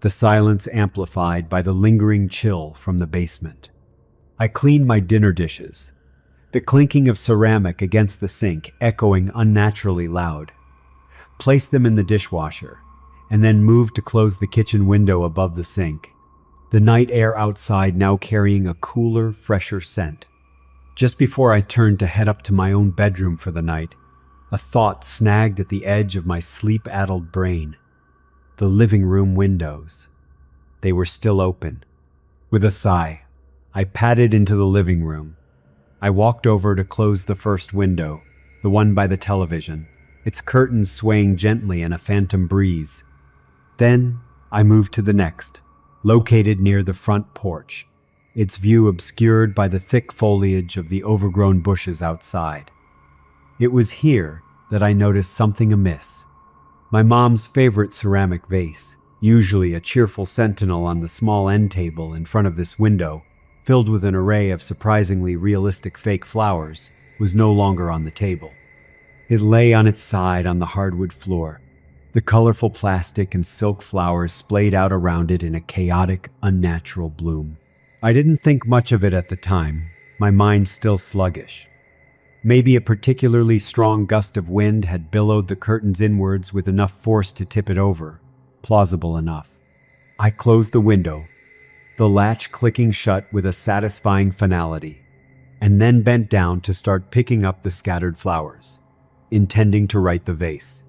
the silence amplified by the lingering chill from the basement. I cleaned my dinner dishes, the clinking of ceramic against the sink echoing unnaturally loud, placed them in the dishwasher, and then moved to close the kitchen window above the sink, the night air outside now carrying a cooler, fresher scent. Just before I turned to head up to my own bedroom for the night, a thought snagged at the edge of my sleep-addled brain. The living room windows. They were still open. With a sigh, I padded into the living room. I walked over to close the first window, the one by the television, its curtains swaying gently in a phantom breeze. Then I moved to the next, located near the front porch, its view obscured by the thick foliage of the overgrown bushes outside. It was here that I noticed something amiss. My mom's favorite ceramic vase, usually a cheerful sentinel on the small end table in front of this window, filled with an array of surprisingly realistic fake flowers, was no longer on the table. It lay on its side on the hardwood floor, the colorful plastic and silk flowers splayed out around it in a chaotic, unnatural bloom. I didn't think much of it at the time, my mind still sluggish. Maybe a particularly strong gust of wind had billowed the curtains inwards with enough force to tip it over. Plausible enough. I closed the window, the latch clicking shut with a satisfying finality, and then bent down to start picking up the scattered flowers, intending to right the vase.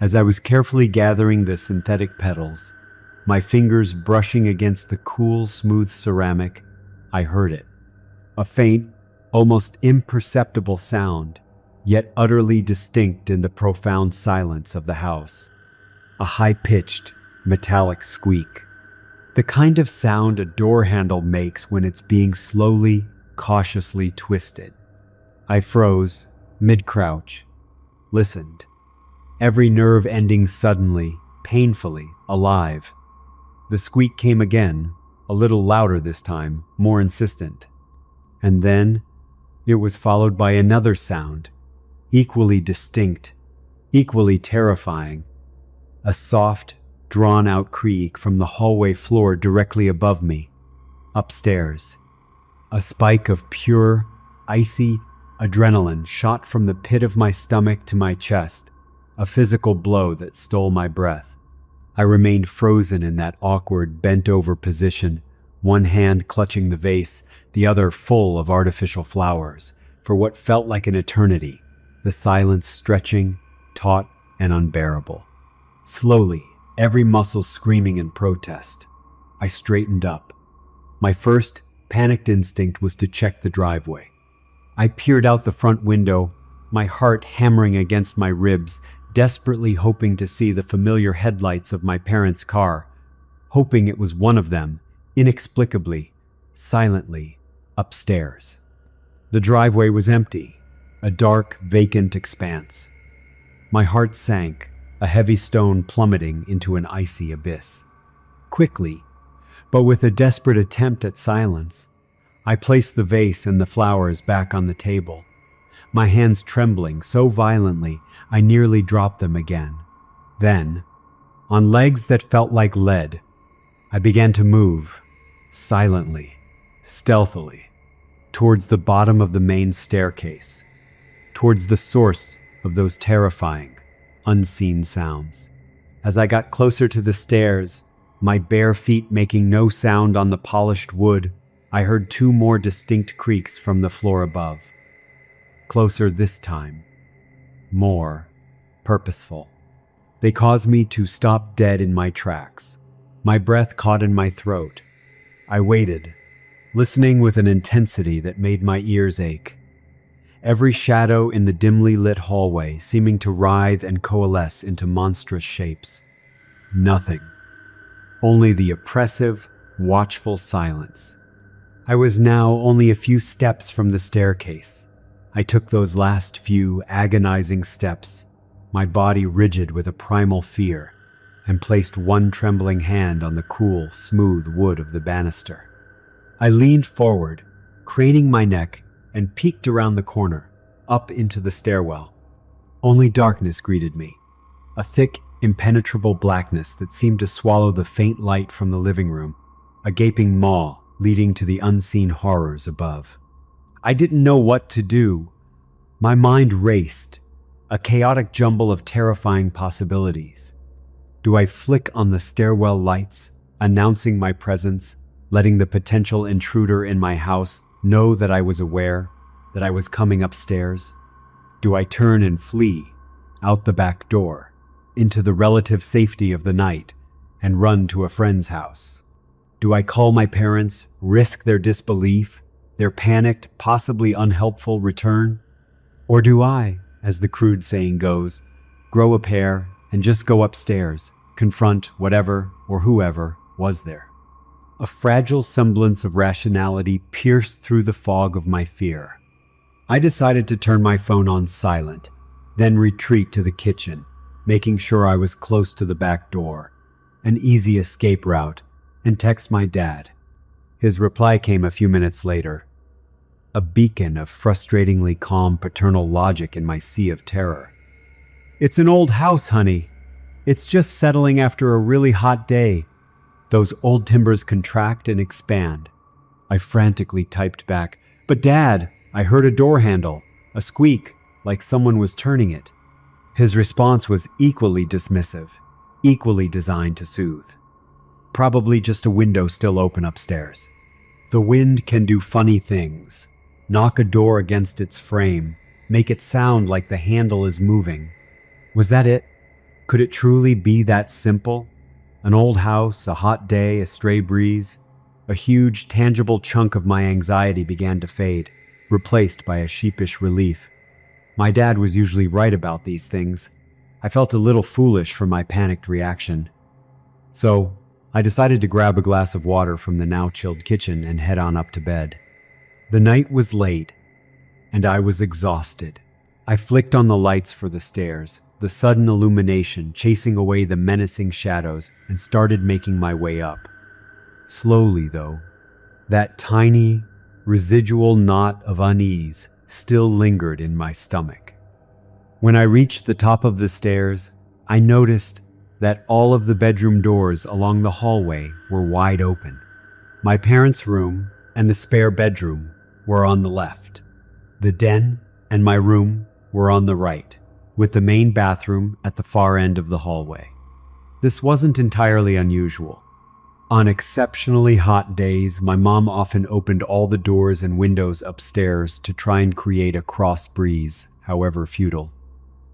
As I was carefully gathering the synthetic petals, my fingers brushing against the cool, smooth ceramic, I heard it. A faint, almost imperceptible sound, yet utterly distinct in the profound silence of the house. A high-pitched, metallic squeak. The kind of sound a door handle makes when it's being slowly, cautiously twisted. I froze, mid-crouch, listened. Every nerve ending suddenly, painfully, alive. The squeak came again, a little louder this time, more insistent. And then, it was followed by another sound, equally distinct, equally terrifying. A soft, drawn-out creak from the hallway floor directly above me, upstairs. A spike of pure, icy adrenaline shot from the pit of my stomach to my chest, a physical blow that stole my breath. I remained frozen in that awkward, bent-over position, one hand clutching the vase, the other full of artificial flowers, for what felt like an eternity, the silence stretching, taut, and unbearable. Slowly, every muscle screaming in protest, I straightened up. My first, panicked instinct was to check the driveway. I peered out the front window, my heart hammering against my ribs, desperately hoping to see the familiar headlights of my parents' car, hoping it was one of them, inexplicably, silently, upstairs. The driveway was empty, a dark, vacant expanse. My heart sank, a heavy stone plummeting into an icy abyss. Quickly, but with a desperate attempt at silence, I placed the vase and the flowers back on the table, my hands trembling so violently I nearly dropped them again. Then, on legs that felt like lead, I began to move, silently, stealthily, towards the bottom of the main staircase, towards the source of those terrifying, unseen sounds. As I got closer to the stairs, my bare feet making no sound on the polished wood, I heard two more distinct creaks from the floor above. Closer this time. More purposeful. They caused me to stop dead in my tracks. My breath caught in my throat. I waited, listening with an intensity that made my ears ache. Every shadow in the dimly lit hallway seeming to writhe and coalesce into monstrous shapes. Nothing. Only the oppressive, watchful silence. I was now only a few steps from the staircase. I took those last few agonizing steps, my body rigid with a primal fear, and placed one trembling hand on the cool, smooth wood of the banister. I leaned forward, craning my neck, and peeked around the corner, up into the stairwell. Only darkness greeted me, a thick, impenetrable blackness that seemed to swallow the faint light from the living room, a gaping maw leading to the unseen horrors above. I didn't know what to do. My mind raced, a chaotic jumble of terrifying possibilities. Do I flick on the stairwell lights, announcing my presence, letting the potential intruder in my house know that I was aware, that I was coming upstairs? Do I turn and flee, out the back door, into the relative safety of the night, and run to a friend's house? Do I call my parents, risk their disbelief, their panicked, possibly unhelpful return? Or do I, as the crude saying goes, grow a pair and just go upstairs, confront whatever or whoever was there? A fragile semblance of rationality pierced through the fog of my fear. I decided to turn my phone on silent, then retreat to the kitchen, making sure I was close to the back door, an easy escape route, and text my dad. His reply came a few minutes later, a beacon of frustratingly calm paternal logic in my sea of terror. "It's an old house, honey. It's just settling after a really hot day. Those old timbers contract and expand." I frantically typed back, "But Dad, I heard a door handle, a squeak like someone was turning it. His response was equally dismissive, equally designed to soothe. Probably just a window still open upstairs. The wind can do funny things. Knock a door against its frame, make it sound like the handle is moving. Was that it? Could it truly be that simple? An old house, a hot day, a stray breeze. A huge, tangible chunk of my anxiety began to fade, replaced by a sheepish relief. My dad was usually right about these things. I felt a little foolish for my panicked reaction. So, I decided to grab a glass of water from the now chilled kitchen and head on up to bed. The night was late, and I was exhausted. I flicked on the lights for the stairs, the sudden illumination chasing away the menacing shadows, and started making my way up. Slowly, though, that tiny, residual knot of unease still lingered in my stomach. When I reached the top of the stairs, I noticed that all of the bedroom doors along the hallway were wide open. My parents' room and the spare bedroom were on the left. The den and my room were on the right, with the main bathroom at the far end of the hallway. This wasn't entirely unusual. On exceptionally hot days, my mom often opened all the doors and windows upstairs to try and create a cross breeze, however futile.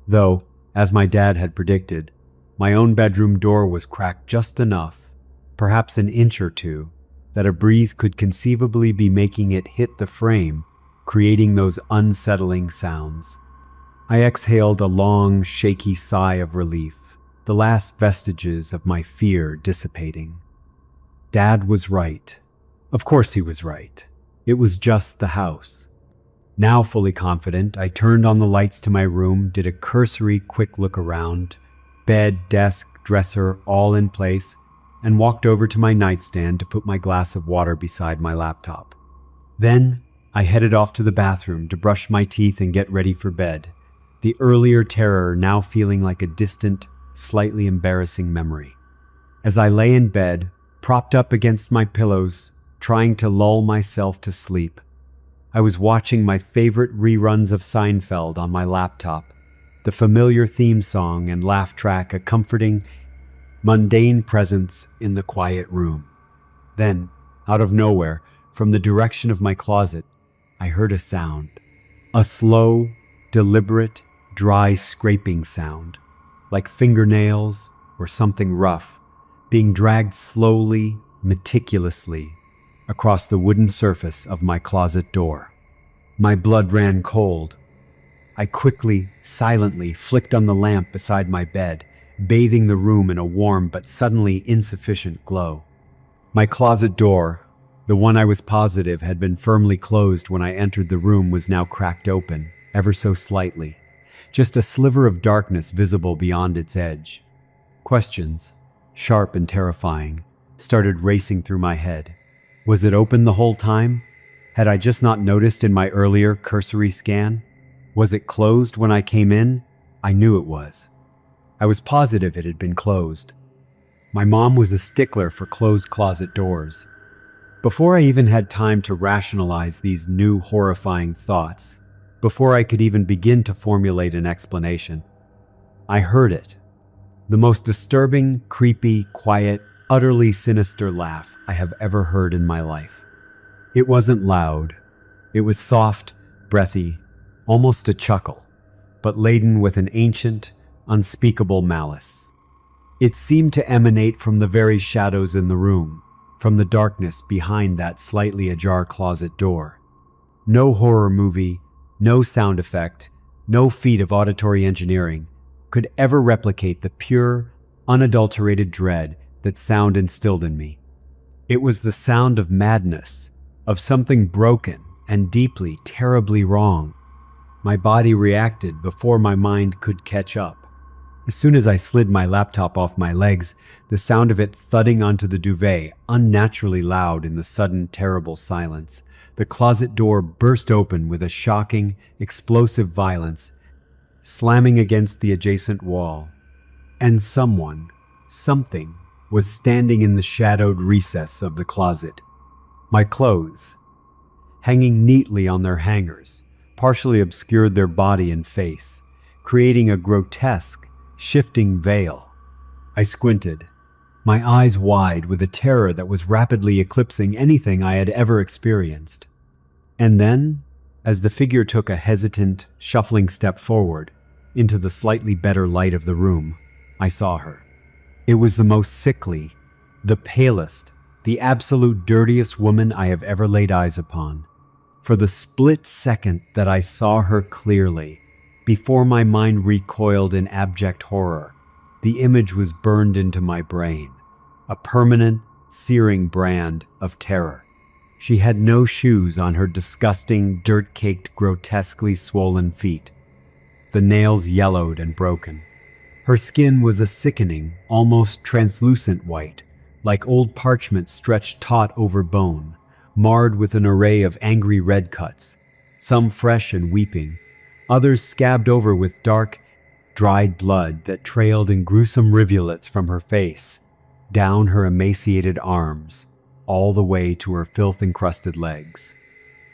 Though, as my dad had predicted, my own bedroom door was cracked just enough, perhaps an inch or two, that a breeze could conceivably be making it hit the frame, creating those unsettling sounds. I exhaled a long, shaky sigh of relief, the last vestiges of my fear dissipating. Dad was right. Of course he was right. It was just the house. Now fully confident, I turned on the lights to my room, did a cursory quick look around, bed, desk, dresser, all in place, and walked over to my nightstand to put my glass of water beside my laptop. Then, I headed off to the bathroom to brush my teeth and get ready for bed, the earlier terror now feeling like a distant, slightly embarrassing memory. As I lay in bed, propped up against my pillows, trying to lull myself to sleep, I was watching my favorite reruns of Seinfeld on my laptop, the familiar theme song and laugh track a comforting, mundane presence in the quiet room. Then, out of nowhere, from the direction of my closet, I heard a sound. A slow, deliberate, dry scraping sound, like fingernails or something rough, being dragged slowly, meticulously, across the wooden surface of my closet door. My blood ran cold. I quickly, silently flicked on the lamp beside my bed, bathing the room in a warm but suddenly insufficient glow. My closet door, the one I was positive had been firmly closed when I entered the room, was now cracked open, ever so slightly, just a sliver of darkness visible beyond its edge. Questions, sharp and terrifying, started racing through my head. Was it open the whole time? Had I just not noticed in my earlier cursory scan? Was it closed when I came in? I knew it was. I was positive it had been closed. My mom was a stickler for closed closet doors. Before I even had time to rationalize these new horrifying thoughts, before I could even begin to formulate an explanation, I heard it. The most disturbing, creepy, quiet, utterly sinister laugh I have ever heard in my life. It wasn't loud. It was soft, breathy, almost a chuckle, but laden with an ancient, unspeakable malice. It seemed to emanate from the very shadows in the room, from the darkness behind that slightly ajar closet door. No horror movie, no sound effect, no feat of auditory engineering could ever replicate the pure, unadulterated dread that sound instilled in me. It was the sound of madness, of something broken and deeply, terribly wrong. My body reacted before my mind could catch up. As soon as I slid my laptop off my legs, the sound of it thudding onto the duvet, unnaturally loud in the sudden, terrible silence, the closet door burst open with a shocking, explosive violence, slamming against the adjacent wall. And someone, something, was standing in the shadowed recess of the closet. My clothes, hanging neatly on their hangers, partially obscured their body and face, creating a grotesque, shifting veil. I squinted, my eyes wide with a terror that was rapidly eclipsing anything I had ever experienced. And then, as the figure took a hesitant, shuffling step forward into the slightly better light of the room, I saw her. It was the most sickly, the palest, the absolute dirtiest woman I have ever laid eyes upon. For the split second that I saw her clearly, before my mind recoiled in abject horror, the image was burned into my brain, a permanent, searing brand of terror. She had no shoes on her disgusting, dirt-caked, grotesquely swollen feet. The nails yellowed and broken. Her skin was a sickening, almost translucent white, like old parchment stretched taut over bone, marred with an array of angry red cuts, some fresh and weeping, others scabbed over with dark, dried blood that trailed in gruesome rivulets from her face, down her emaciated arms, all the way to her filth-encrusted legs.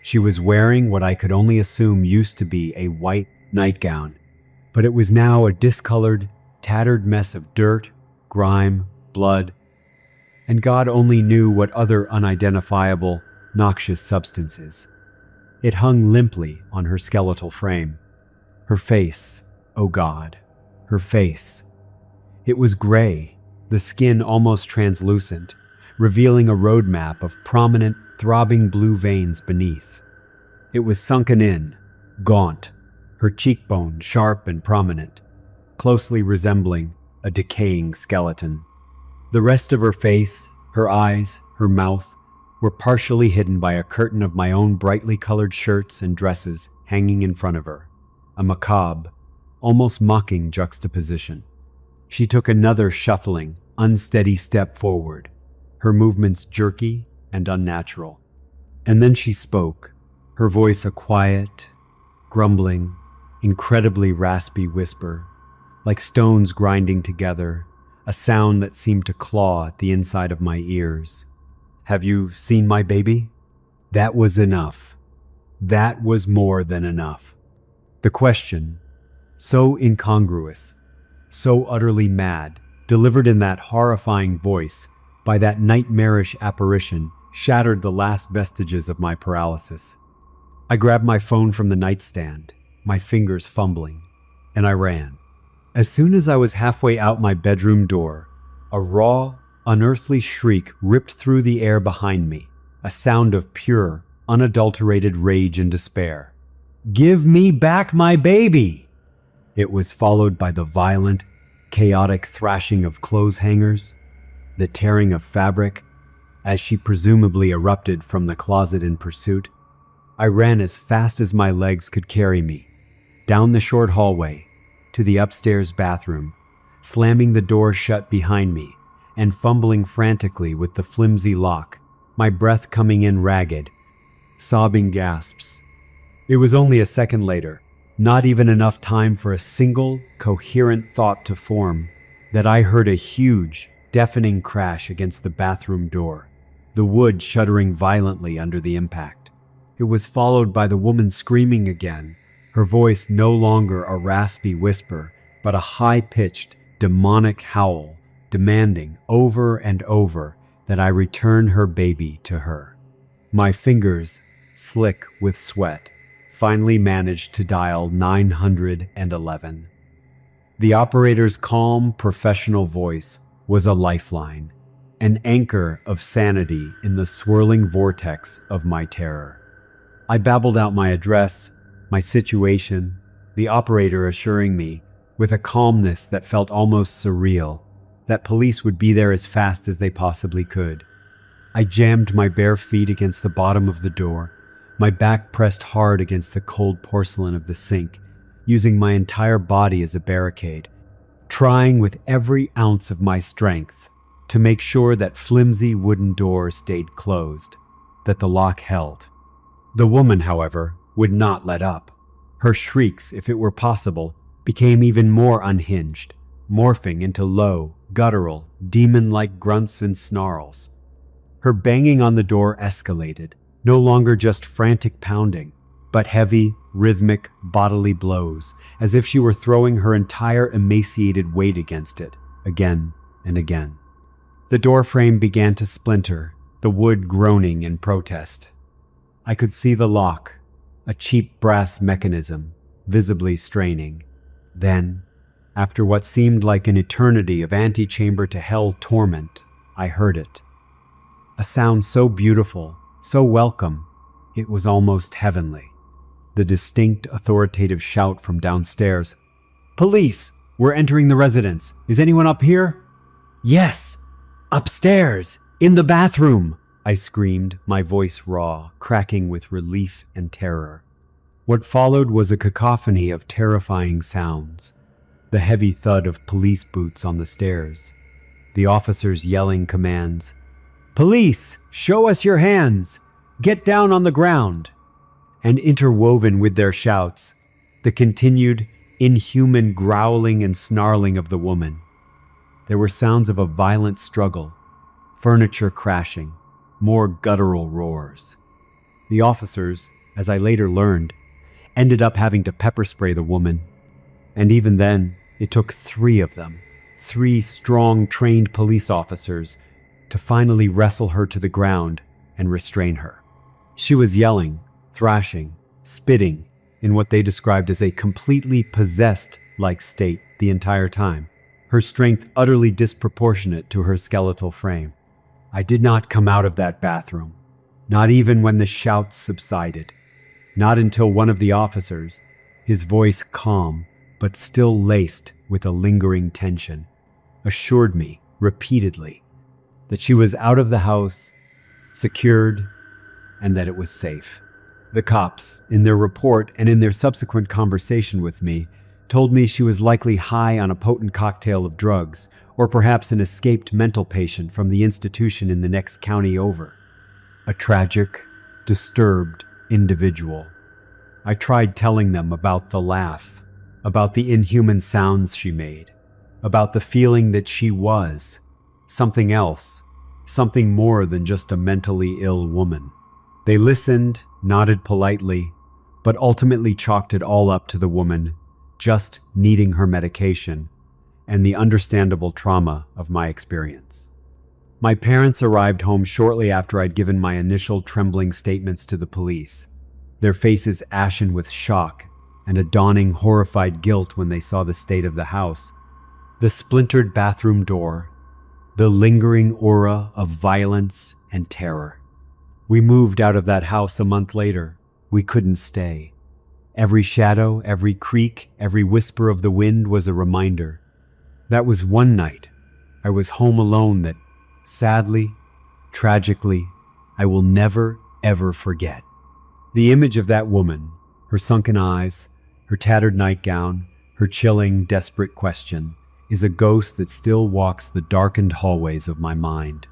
She was wearing what I could only assume used to be a white nightgown, but it was now a discolored, tattered mess of dirt, grime, blood, and God only knew what other unidentifiable, noxious substances. It hung limply on her skeletal frame. Her face, oh God, her face. It was gray, the skin almost translucent, revealing a roadmap of prominent, throbbing blue veins beneath. It was sunken in, gaunt, her cheekbone sharp and prominent, closely resembling a decaying skeleton. The rest of her face, her eyes, her mouth, were partially hidden by a curtain of my own brightly colored shirts and dresses hanging in front of her, a macabre, almost mocking juxtaposition. She took another shuffling, unsteady step forward, her movements jerky and unnatural. And then she spoke, her voice a quiet, grumbling, incredibly raspy whisper, like stones grinding together, a sound that seemed to claw at the inside of my ears. "Have you seen my baby?" That was enough. That was more than enough. The question, so incongruous, so utterly mad, delivered in that horrifying voice by that nightmarish apparition, shattered the last vestiges of my paralysis. I grabbed my phone from the nightstand, my fingers fumbling, and I ran. As soon as I was halfway out my bedroom door, a raw, unearthly shriek ripped through the air behind me, a sound of pure, unadulterated rage and despair. "Give me back my baby!" It was followed by the violent, chaotic thrashing of clothes hangers, the tearing of fabric, as she presumably erupted from the closet in pursuit. I ran as fast as my legs could carry me, down the short hallway, to the upstairs bathroom, slamming the door shut behind me and fumbling frantically with the flimsy lock, my breath coming in ragged, sobbing gasps. It was only a second later, not even enough time for a single, coherent thought to form, that I heard a huge, deafening crash against the bathroom door, the wood shuddering violently under the impact. It was followed by the woman screaming again, her voice no longer a raspy whisper, but a high-pitched, demonic howl, demanding over and over that I return her baby to her. My fingers, slick with sweat, finally managed to dial 911. The operator's calm, professional voice was a lifeline, an anchor of sanity in the swirling vortex of my terror. I babbled out my address, my situation, the operator assuring me, with a calmness that felt almost surreal, that police would be there as fast as they possibly could. I jammed my bare feet against the bottom of the door, my back pressed hard against the cold porcelain of the sink, using my entire body as a barricade, trying with every ounce of my strength to make sure that flimsy wooden door stayed closed, that the lock held. The woman, however, would not let up. Her shrieks, if it were possible, became even more unhinged, morphing into low, guttural, demon-like grunts and snarls. Her banging on the door escalated, no longer just frantic pounding, but heavy, rhythmic, bodily blows, as if she were throwing her entire emaciated weight against it, again and again. The door frame began to splinter, the wood groaning in protest. I could see the lock, a cheap brass mechanism, visibly straining. Then, after what seemed like an eternity of antechamber to hell torment, I heard it. A sound so beautiful, so welcome, it was almost heavenly. The distinct, authoritative shout from downstairs. "Police! We're entering the residence. Is anyone up here?" "Yes! Upstairs! In the bathroom!" I screamed, my voice raw, cracking with relief and terror. What followed was a cacophony of terrifying sounds. The heavy thud of police boots on the stairs. The officers yelling commands. "Police! Show us your hands! Get down on the ground!" And interwoven with their shouts, the continued, inhuman growling and snarling of the woman. There were sounds of a violent struggle, furniture crashing, more guttural roars. The officers, as I later learned, ended up having to pepper spray the woman. And even then, it took 3 of them, 3 strong, trained police officers, to finally wrestle her to the ground and restrain her. She was yelling, thrashing, spitting, in what they described as a completely possessed-like state the entire time, her strength utterly disproportionate to her skeletal frame. I did not come out of that bathroom, not even when the shouts subsided, not until one of the officers, his voice calm but still laced with a lingering tension, assured me repeatedly that she was out of the house, secured, and that it was safe. The cops, in their report and in their subsequent conversation with me, told me she was likely high on a potent cocktail of drugs, or perhaps an escaped mental patient from the institution in the next county over. A tragic, disturbed individual. I tried telling them about the laugh, about the inhuman sounds she made, about the feeling that she was something else, something more than just a mentally ill woman. They listened, nodded politely, but ultimately chalked it all up to the woman just needing her medication and the understandable trauma of my experience. My parents arrived home shortly after I'd given my initial trembling statements to the police, their faces ashen with shock and a dawning horrified guilt when they saw the state of the house. The splintered bathroom door, the lingering aura of violence and terror. We moved out of that house a month later. We couldn't stay. Every shadow, every creak, every whisper of the wind was a reminder. That was one night I was home alone that, sadly, tragically, I will never, ever forget. The image of that woman, her sunken eyes, her tattered nightgown, her chilling, desperate question, is a ghost that still walks the darkened hallways of my mind.